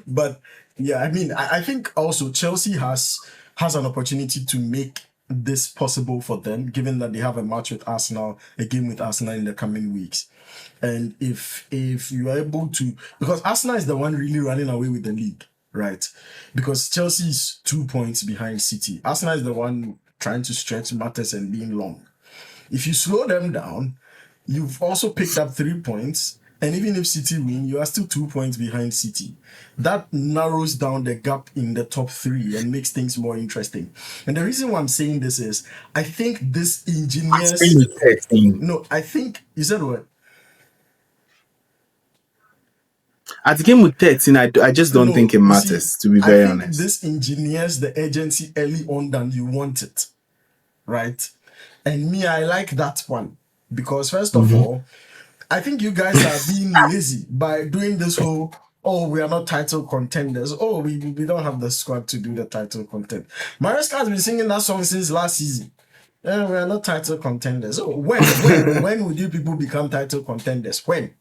But yeah, I mean, I think also Chelsea has an opportunity to make this possible for them, given that they have a match with Arsenal, a game with Arsenal in the coming weeks. And if you are able to, because Arsenal is the one really running away with the league, right? Because Chelsea is 2 points behind City. Arsenal is the one trying to stretch matters and being long. If you slow them down, you've also picked up 3 points. And even if City win, you are still 2 points behind City. That narrows down the gap in the top three and makes things more interesting. And the reason why I'm saying this is, I think this ingenious... No, I think... You said what? At the game with 13, I just don't think it matters, to be very honest. This engineers the urgency early on than you want it, right? And me, I like that one. Because first of all, I think you guys are being lazy by doing this whole, oh, we are not title contenders. Oh, we don't have the squad to do the title content. Maresca has been singing that song since last season. We are not title contenders. Oh, when would you people become title contenders? When?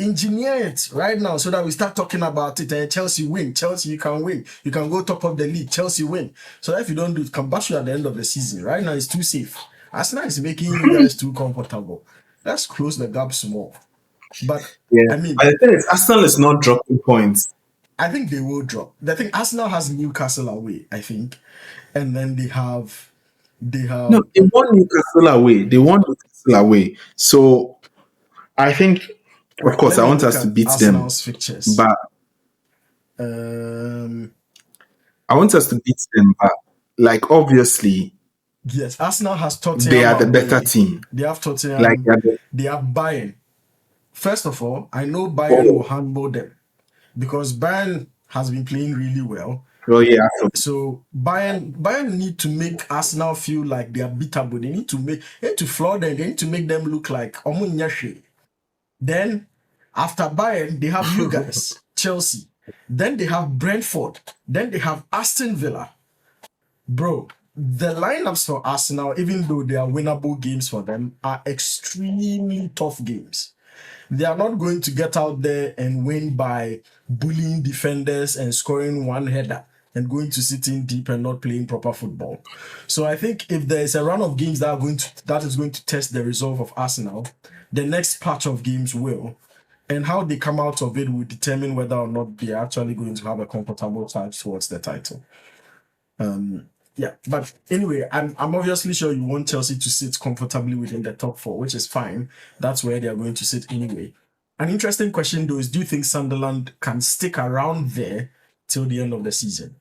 Engineer it right now so that we start talking about it. And Chelsea win. Chelsea, you can win. You can go top of the league. Chelsea win. So that if you don't do it, come back you at the end of the season. Right now, it's too safe. Arsenal is making you guys too comfortable. Let's close the gap small. But yeah, I mean, but the thing is, Arsenal is not dropping points. I think they will drop. The thing, Arsenal has Newcastle away, I think, and then they have. No, they won Newcastle away. So I think, of course, I want us to beat Arsenal's them. Fixtures. But I want us to beat them. But like obviously. Yes, Arsenal has Tottenham. They are the better team. They have Tottenham. They have Bayern. First of all, I know Bayern will handle them because Bayern has been playing really well. Oh yeah. So Bayern need to make Arsenal feel like they are beatable. They need to floor them. They need to make them look like Omunyashi. Then after Bayern, they have you guys, Chelsea. Then they have Brentford. Then they have Aston Villa. Bro, the lineups for Arsenal, even though they are winnable games for them, are extremely tough games. They are not going to get out there and win by bullying defenders and scoring one header and going to sit in deep and not playing proper football. So I think if there is a run of games that is going to test the resolve of Arsenal, the next patch of games will. And how they come out of it will determine whether or not they are actually going to have a comfortable charge towards the title. Yeah, but anyway, I'm obviously sure you want Chelsea to sit comfortably within the top four, which is fine. That's where they are going to sit anyway. An interesting question though is, do you think Sunderland can stick around there till the end of the season?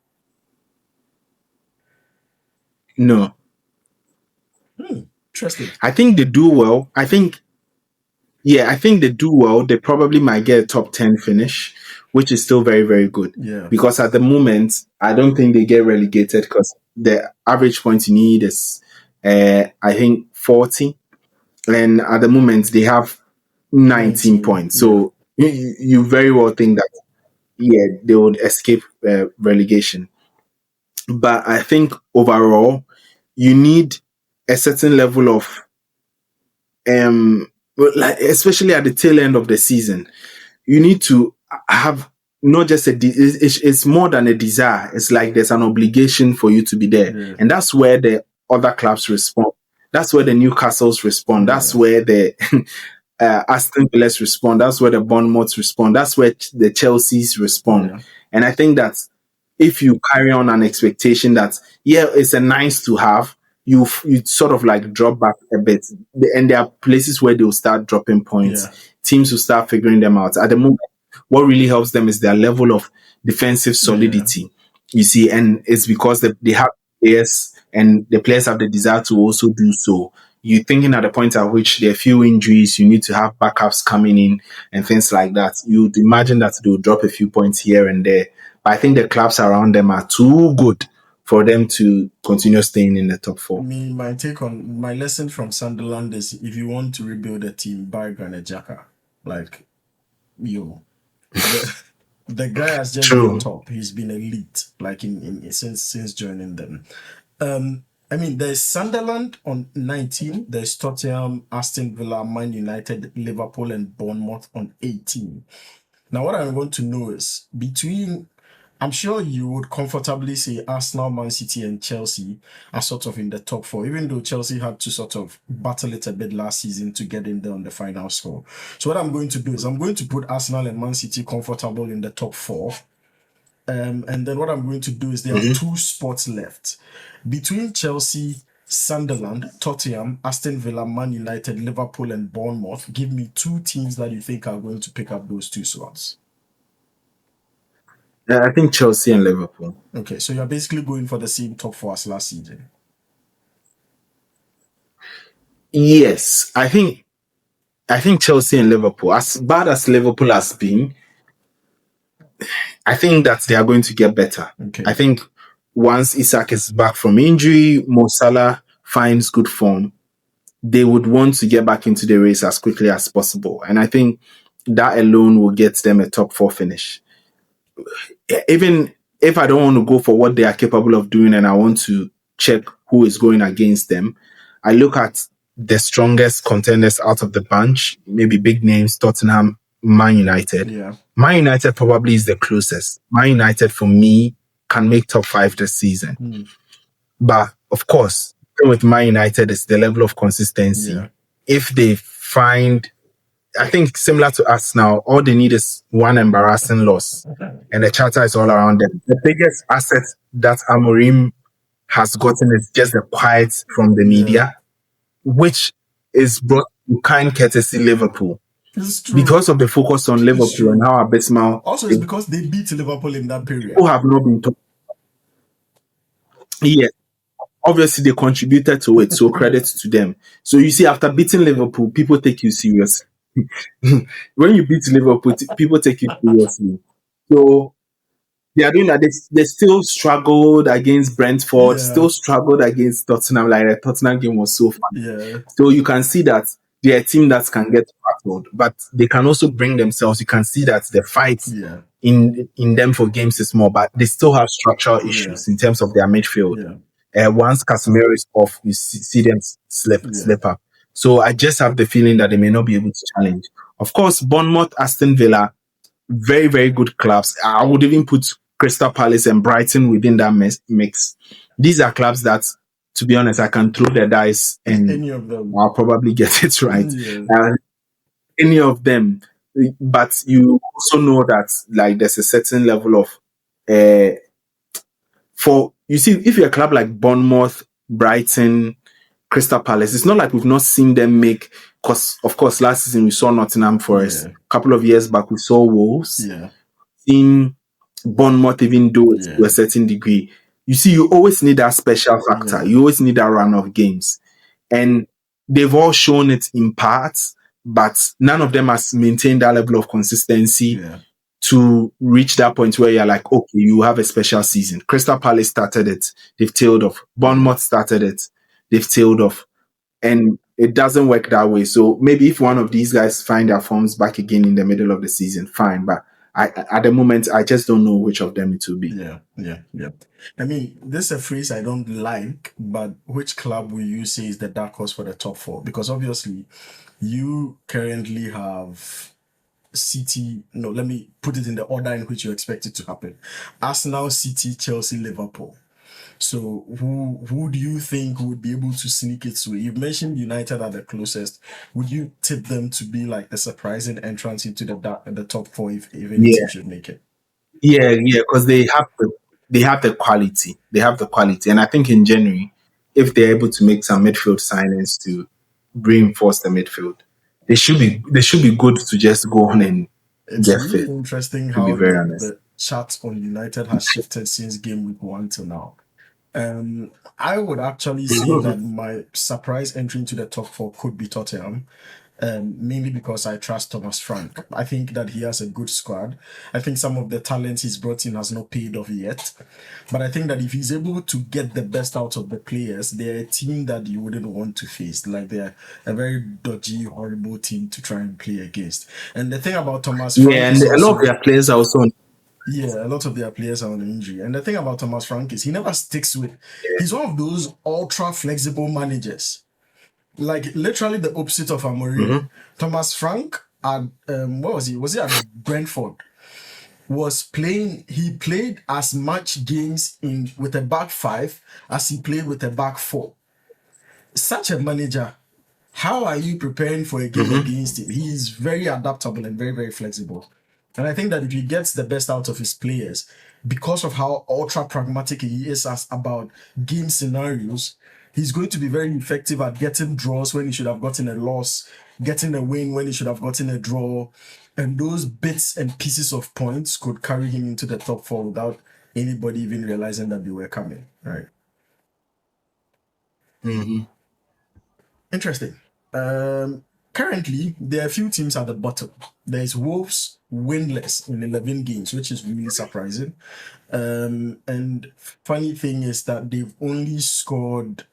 No. Interesting. I think they do well. I think they do well. They probably might get a top 10 finish, which is still very, very good. Yeah. Because at the moment, I don't think they get relegated because the average points you need is, I think, 40. And at the moment, they have 19 points. So you very well think that, they would escape relegation. But I think overall, you need a certain level of, especially at the tail end of the season, you need to have not just it's more than a desire. It's like there's an obligation for you to be there. Yeah. And that's where the other clubs respond. That's where the Newcastles respond. That's where Aston Villa's respond. That's where the Bournemouths respond. That's where the Chelsea's respond. Yeah. And I think that if you carry on an expectation that it's a nice to have, you sort of like drop back a bit, and there are places where they'll start dropping points. Yeah. Teams will start figuring them out. At the moment, what really helps them is their level of defensive solidity. You see, and it's because they have players, and the players have the desire to also do so. You're thinking at the point at which there are few injuries, you need to have backups coming in and things like that. You'd imagine that they'll drop a few points here and there. But I think the clubs around them are too good for them to continue staying in the top four. My take on my lesson from Sunderland is if you want to rebuild a team, buy Granit Xhaka. Like, the guy has just been top. He's been elite, like in since joining them. There's Sunderland on 19. There's Tottenham, Aston Villa, Man United, Liverpool, and Bournemouth on 18. Now, what I want to know is I'm sure you would comfortably say Arsenal, Man City, and Chelsea are sort of in the top four, even though Chelsea had to sort of battle it a bit last season to get in there on the final score. So what I'm going to do is I'm going to put Arsenal and Man City comfortable in the top four. And then what I'm going to do is there are 2 spots left. Between Chelsea, Sunderland, Tottenham, Aston Villa, Man United, Liverpool, and Bournemouth, give me 2 teams that you think are going to pick up those 2 slots. I think Chelsea and Liverpool. Okay, so you're basically going for the same top 4 as last season. Yes, I think Chelsea and Liverpool, as bad as Liverpool has been, I think that they are going to get better. Okay. I think once Isak is back from injury, Mo Salah finds good form, they would want to get back into the race as quickly as possible. And I think that alone will get them a top 4 finish. Even if I don't want to go for what they are capable of doing and I want to check who is going against them, I look at the strongest contenders out of the bunch, maybe big names, Tottenham, Man United. Yeah. Man United probably is the closest. Man United, for me, can make top 5 this season. But, of course, with Man United, it's the level of consistency. Yeah. If they find... I think similar to us now, all they need is one embarrassing loss, and the chatter is all around them. The biggest asset that Amorim has gotten is just the quiet from the media, which is brought to kind courtesy Liverpool. Because of the focus on Liverpool and how abysmal. Also, it's because they beat Liverpool in that period. Who have not been talking. Yes. Obviously, they contributed to it, so credit to them. So you see, after beating Liverpool, people take you seriously. When you beat Liverpool, people take you seriously. So they are doing that. They still struggled against Brentford, still struggled against Tottenham. Like the Tottenham game was so fun. Yeah. So you can see that they're a team that can get battled, but they can also bring themselves. You can see that the fight in them for games is more, but they still have structural issues in terms of their midfield. Once Casemiro is off, you see them slip up. So I just have the feeling that they may not be able to challenge. Of course, Bournemouth, Aston Villa, very, very good clubs. I would even put Crystal Palace and Brighton within that mix. These are clubs that, to be honest, I can throw the dice and any of them. I'll probably get it right. Any of them. But you also know that like there's a certain level of you see, if you're a club like Bournemouth, Brighton, Crystal Palace, it's not like we've not seen them make, because of course last season we saw Nottingham Forest. A couple of years back we saw Wolves. Seen Bournemouth even do it to a certain degree. You see, you always need that special factor. You always need that run of games. And they've all shown it in parts, but none of them has maintained that level of consistency to reach that point where you're like, okay, you have a special season. Crystal Palace started it. They've tailed off. Bournemouth started it. They've tailed off. And it doesn't work that way. So maybe if one of these guys find their forms back again in the middle of the season, fine. But at the moment, I just don't know which of them it will be. Yeah. I mean, this is a phrase I don't like, but which club will you say is the dark horse for the top 4? Because obviously, you currently have City. Let me put it in the order in which you expect it to happen. Arsenal, City, Chelsea, Liverpool. So who do you think would be able to sneak it through? You mentioned United are the closest. Would you tip them to be like the surprising entrance into the top four if any team Yeah, should make it? yeah, because they have the quality. They have the quality, and I think in January, if they're able to make some midfield signings to reinforce the midfield, they should be good to just go on and It's get really fifth. interesting To be how very honest. the chat on United has shifted since game week one till now. I would actually say that my surprise entry into the top four could be Tottenham, mainly because I trust Thomas Frank. I think that he has a good squad. I think some of the talents he's brought in has not paid off yet, but I think that if he's able to get the best out of the players, they're a team that you wouldn't want to face. Like they're a very dodgy, horrible team to try and play against. And the thing about Thomas Yeah, Frank and is a lot of also, their players are also on. yeah, a lot of their players are on injury. And the thing about Thomas Frank is he never sticks with, he's one of those ultra flexible managers. Like literally the opposite of Amorim. Mhm. Thomas Frank at what was he? Was he at Brentford? Was playing, he played as much games in with a back five as he played with a back four. Such a manager, how are you preparing for a game Mhm. against him? He is very adaptable and very, very flexible. And I think that if he gets the best out of his players, because of how ultra pragmatic he is as about game scenarios, he's going to be very effective at getting draws when he should have gotten a loss, getting a win when he should have gotten a draw. And those bits and pieces of points could carry him into the top four without anybody even realizing that they were coming. Right. Mhm. Interesting. Currently, there are a few teams at the bottom. There's Wolves winless in 11 games, which is really surprising. And funny thing is that they've only scored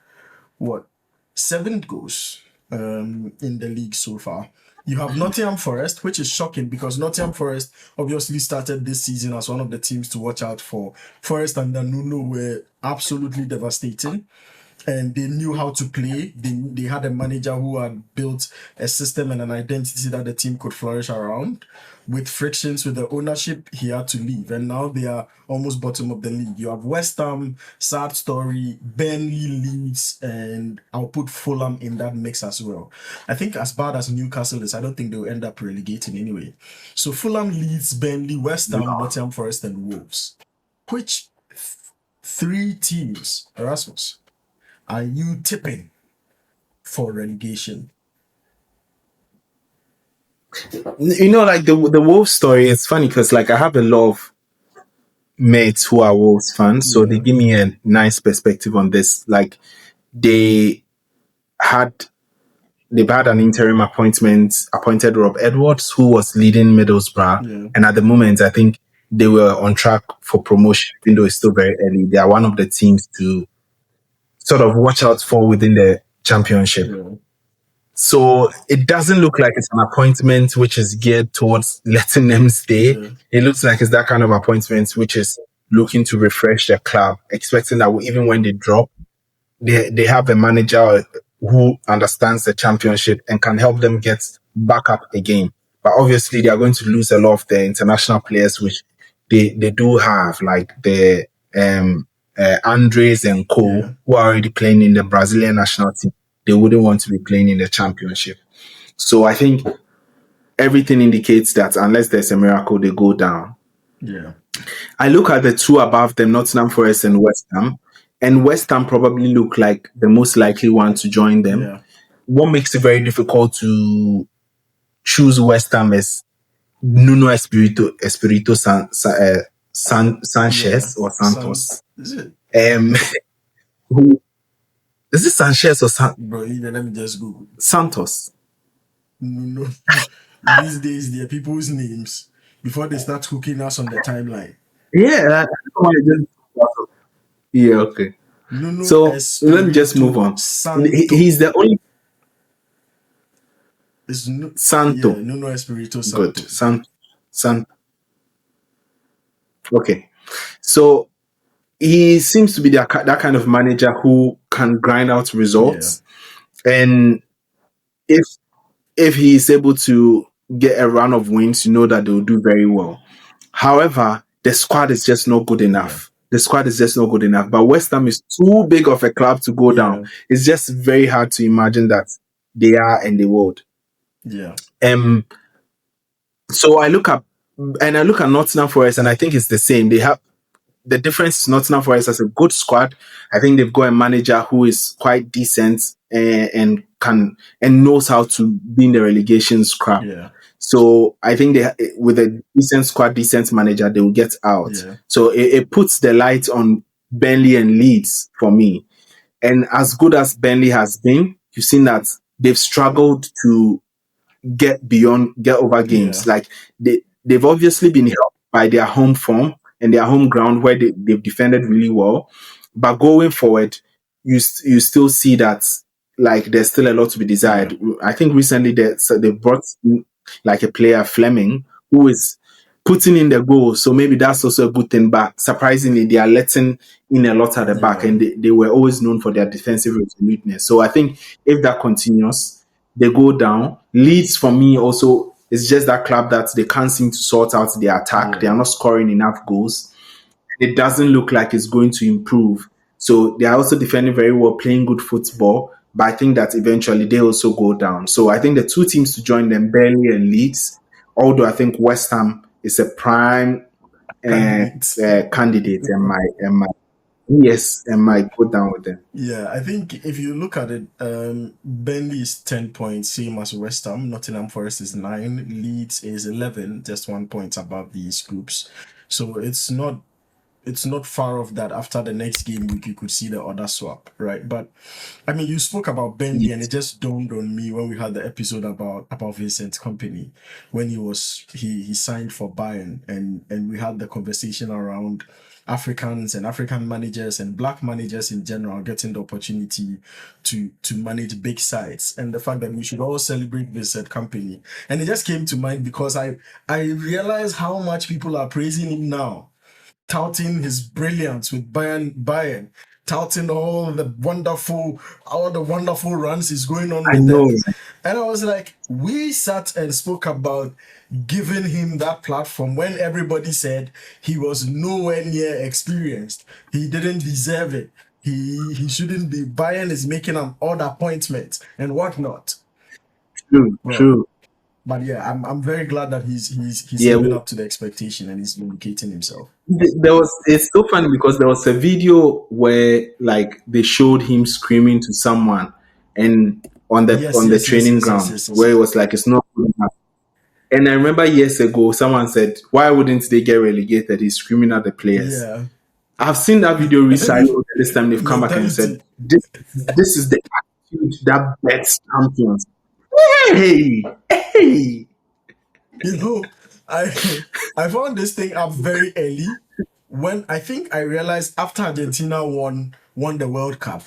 what 7 goals in the league so far. You have Nottingham Forest, which is shocking because Nottingham Forest obviously started this season as one of the teams to watch out for. Forest and Nuno were absolutely devastating and they knew how to play. They had a manager who had built a system and an identity that the team could flourish around. With frictions with the ownership, he had to leave. And now they are almost bottom of the league. You have West Ham, sad story, Burnley, Leeds, and I'll put Fulham in that mix as well. I think as bad as Newcastle is, I don't think they'll end up relegating anyway. So Fulham, Leeds, Burnley, West Ham, Nottingham Forest, and Wolves. Which three teams, Erasmus, are you tipping for relegation? Like the Wolves story, it's funny because like I have a lot of mates who are Wolves fans, so they Yeah, give me a nice perspective on this. Like they had they've had an interim appointed Rob Edwards, who was leading Middlesbrough, yeah, and at the moment I think they were on track for promotion, even though it's still very early. They are one of the teams to sort of watch out for within the championship. yeah, So it doesn't look like it's an appointment which is geared towards letting them stay. yeah, It looks like it's that kind of appointment which is looking to refresh the club, expecting that even when they drop, they have a manager who understands the championship and can help them get back up again. But obviously, they are going to lose a lot of their international players, which they do have, like the Andres and Co, yeah, who are already playing in the Brazilian national team. They wouldn't want to be playing in the championship. So I think everything indicates that unless there's a miracle, they go down. yeah, I look at the two above them, Nottingham Forest and West Ham probably look like the most likely one to join them. yeah, What makes it very difficult to choose West Ham is Nuno yeah. Sanchez or Some Santos. is it, Um, who is it Sanchez or bro? Let me just Google. Santos? No, these days there are people's names before they start hooking us on the timeline. Yeah, I don't want to just- yeah, okay. Nuno So let me just move Espirito on. Santo He's the only is yeah, Santo. Nuno Espirito Good. Santo. San. Okay. So he seems to be that kind of manager who can grind out Yeah, results. And if he is able to get a run of wins, you know that they'll do very well. However, the squad is just not good yeah, enough. the squad is just not good enough. But West Ham is too big of a club to go down. Yeah. It's just very hard to imagine that they are and they would. Yeah. Um, so I look at Nottingham Forest, and I think it's the same. They have the difference is Nottingham Forest has a good squad. I think they've got a manager who is quite decent and knows how to be in the relegation scrap. Yeah. So I think with a decent squad, decent manager, they will get out. Yeah. So it puts the light on Burnley and Leeds for me. And as good as Burnley has been, you've seen that they've struggled to get over games. Yeah. Like they've obviously been helped by their home form and their home ground where they've defended really well. But going forward, you still see that like there's still a lot to be desired. I think recently they brought in, like a player, Fleming, who is putting in the goal. So maybe that's also a good thing. But surprisingly, they are letting in a lot at the back, Yeah. and they were always known for their defensive resoluteness. So I think if that continues, they go down. Leeds, for me, also, is just that club that they can't seem to sort out their attack. Yeah. They are not scoring enough goals. It doesn't look like it's going to improve. So they are also defending very well, playing good football. But I think that eventually they also go down. So I think the two teams to join them, Burnley and Leeds, although I think West Ham is a prime candidate and might go down with them. Yeah, I think if you look at it, Burnley is 10 points, same as West Ham. Nottingham Forest is 9. Leeds is 11, just 1 point above these groups. So it's not far off that. After the next game week, you could see the other swap, right? But I mean, you spoke about Burnley, and it just dawned on me when we had the episode about Vincent Kompany, when he signed for Bayern, and we had the conversation around Africans and African managers and black managers in general getting the opportunity to manage big sides, and the fact that we should all celebrate Vincent Kompany. And it just came to mind because I realized how much people are praising him now, touting his brilliance with Bayern, touting all the wonderful runs he's going on I with know. them. And I was like, we sat and spoke about giving him that platform when everybody said he was nowhere near experienced. He didn't deserve it. He shouldn't be. Bayern is making an odd appointment and whatnot. True. But yeah, I'm very glad that he's Yeah, living up to the expectation and he's vindicating himself. It's so funny because there was a video where like they showed him screaming to someone and on the training ground where it was like it's not good enough. And I remember years ago someone said, why wouldn't they get relegated? He's screaming at the players. Yeah. I've seen that video recycled. This time they've come back and said, this is the attitude that bets champions. Hey. You know, I found this thing up very early when I think I realized after Argentina won the World Cup,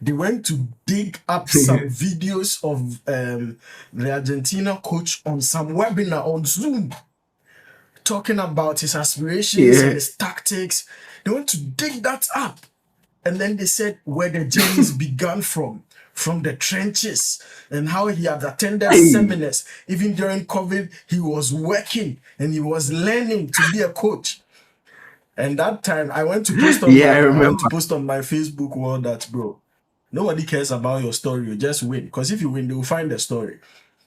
they went to dig up some videos of the Argentina coach on some webinar on Zoom, talking about his aspirations and his tactics. They went to dig that up, and then they said where the journeys began from the trenches, and how he had attended seminars. Even during COVID, he was working and he was learning to be a coach. And that time, I went to post on my Facebook wall that, bro, nobody cares about your story. You just win. Because if you win, they will find the story.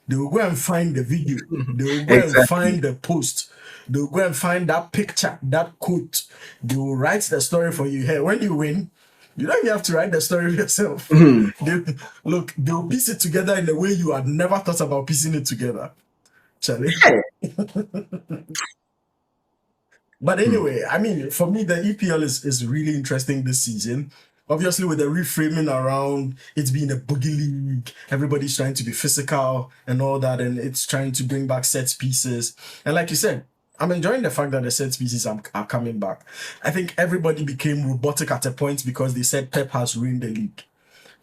They will go and find the video. They will go and find the post. They will go and find that picture, that quote. They will write the story for you. Hey, when you win, you don't even have to write the story yourself. They'll piece it together in a way you had never thought about piecing it together. Charlie. But anyway, I mean, for me, the EPL is really interesting this season. Obviously, with the reframing around it's being a boogie league, everybody's trying to be physical and all that, and it's trying to bring back set pieces. And like you said, I'm enjoying the fact that the set pieces are coming back. I think everybody became robotic at a point because they said Pep has ruined the league.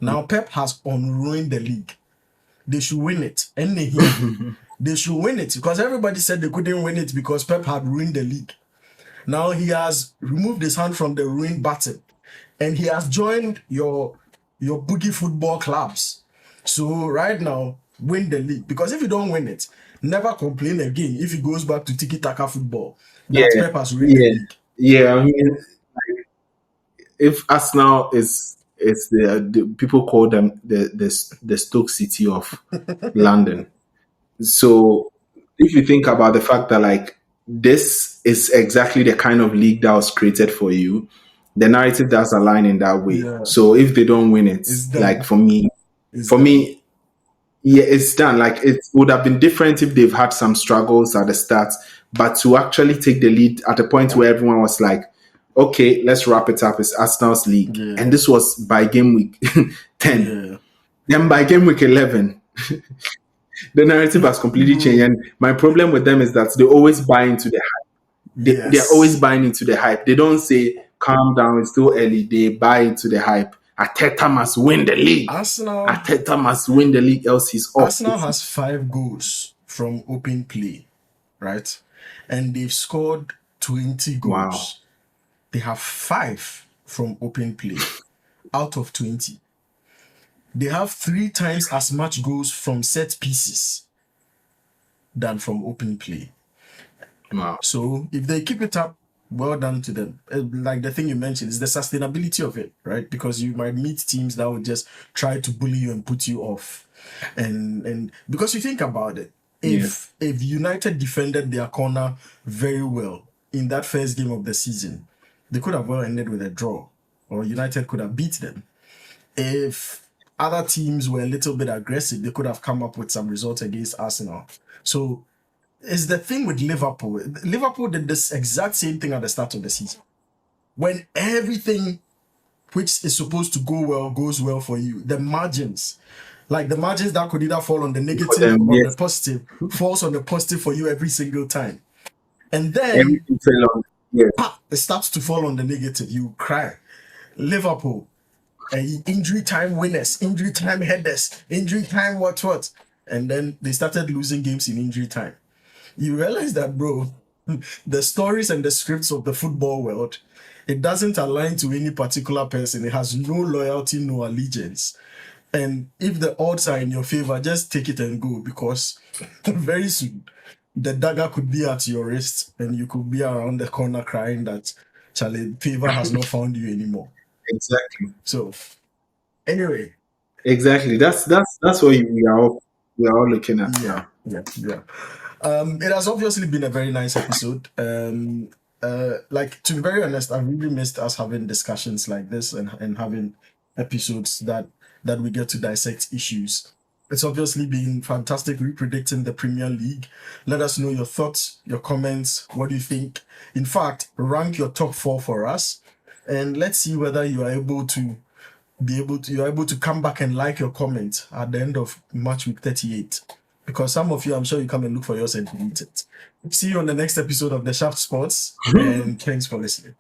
Now Pep has unruined the league. They should win it. And they should win it because everybody said they couldn't win it because Pep had ruined the league. Now he has removed his hand from the ruin button and he has joined your boogie football clubs. So right now, win the league. Because if you don't win it, never complain again if he goes back to tiki-taka football. That Pep has ruined the league. Yeah, I mean, if Arsenal is the people call them the Stoke City of London. So if you think about the fact that like this is exactly the kind of league that was created for you, the narrative does align in that way. Yeah, So if they don't win it, it's like done. It's for done. me, yeah, it's done. Like it would have been different if they've had some struggles at the start, but to actually take the lead at a point where everyone was like, okay, let's wrap it up. It's Arsenal's league. Yeah, And this was by game week 10. yeah. Then by game week 11, the narrative has completely changed. And my problem with them is that they always buy into the hype. They're always Yes. buying into the hype. They don't say, calm down, it's still early. They buy into the hype. Arteta must win the league. Arsenal Arteta must win the league, else he's off. Arsenal has 5 goals from open play, right? And they've scored 20 goals. Wow. They have 5 from open play out of 20. They have 3 times as much goals from set pieces than from open play. Wow. So if they keep it up, well done to them. Like the thing you mentioned is the sustainability of it, right? Because you might meet teams that would just try to bully you and put you off. And because you think about it, if United defended their corner very well in that first game of the season, they could have well ended with a draw, or United could have beat them. If other teams were a little bit aggressive, they could have come up with some results against Arsenal. So it's the thing with Liverpool. Liverpool did this exact same thing at the start of the season. When everything which is supposed to go well goes well for you, the margins, like the margins that could either fall on the negative or the positive, falls on the positive for you every single time. And then everything fell on. Yes. it starts to fall on the negative. You cry. Liverpool, injury time winners, injury time headers, injury time what. And then they started losing games in injury time. You realize that, bro, the stories and the scripts of the football world, it doesn't align to any particular person. It has no loyalty, no allegiance. And if the odds are in your favor, just take it and go, because very soon the dagger could be at your wrist and you could be around the corner crying that Charlie, favor has not found you anymore. Exactly. So anyway. Exactly. That's what we are all looking at now. Yeah. It has obviously been a very nice episode. Like, to be very honest, I really missed us having discussions like this and having episodes that we get to dissect issues. It's obviously been fantastic predicting the Premier League. Let us know your thoughts, your comments. What do you think? In fact, rank your top 4 for us, and let's see whether you are able to come back and like your comment at the end of match week 38. Because some of you, I'm sure you come and look for yours and delete it. See you on the next episode of The Shaft Sports, and thanks for listening.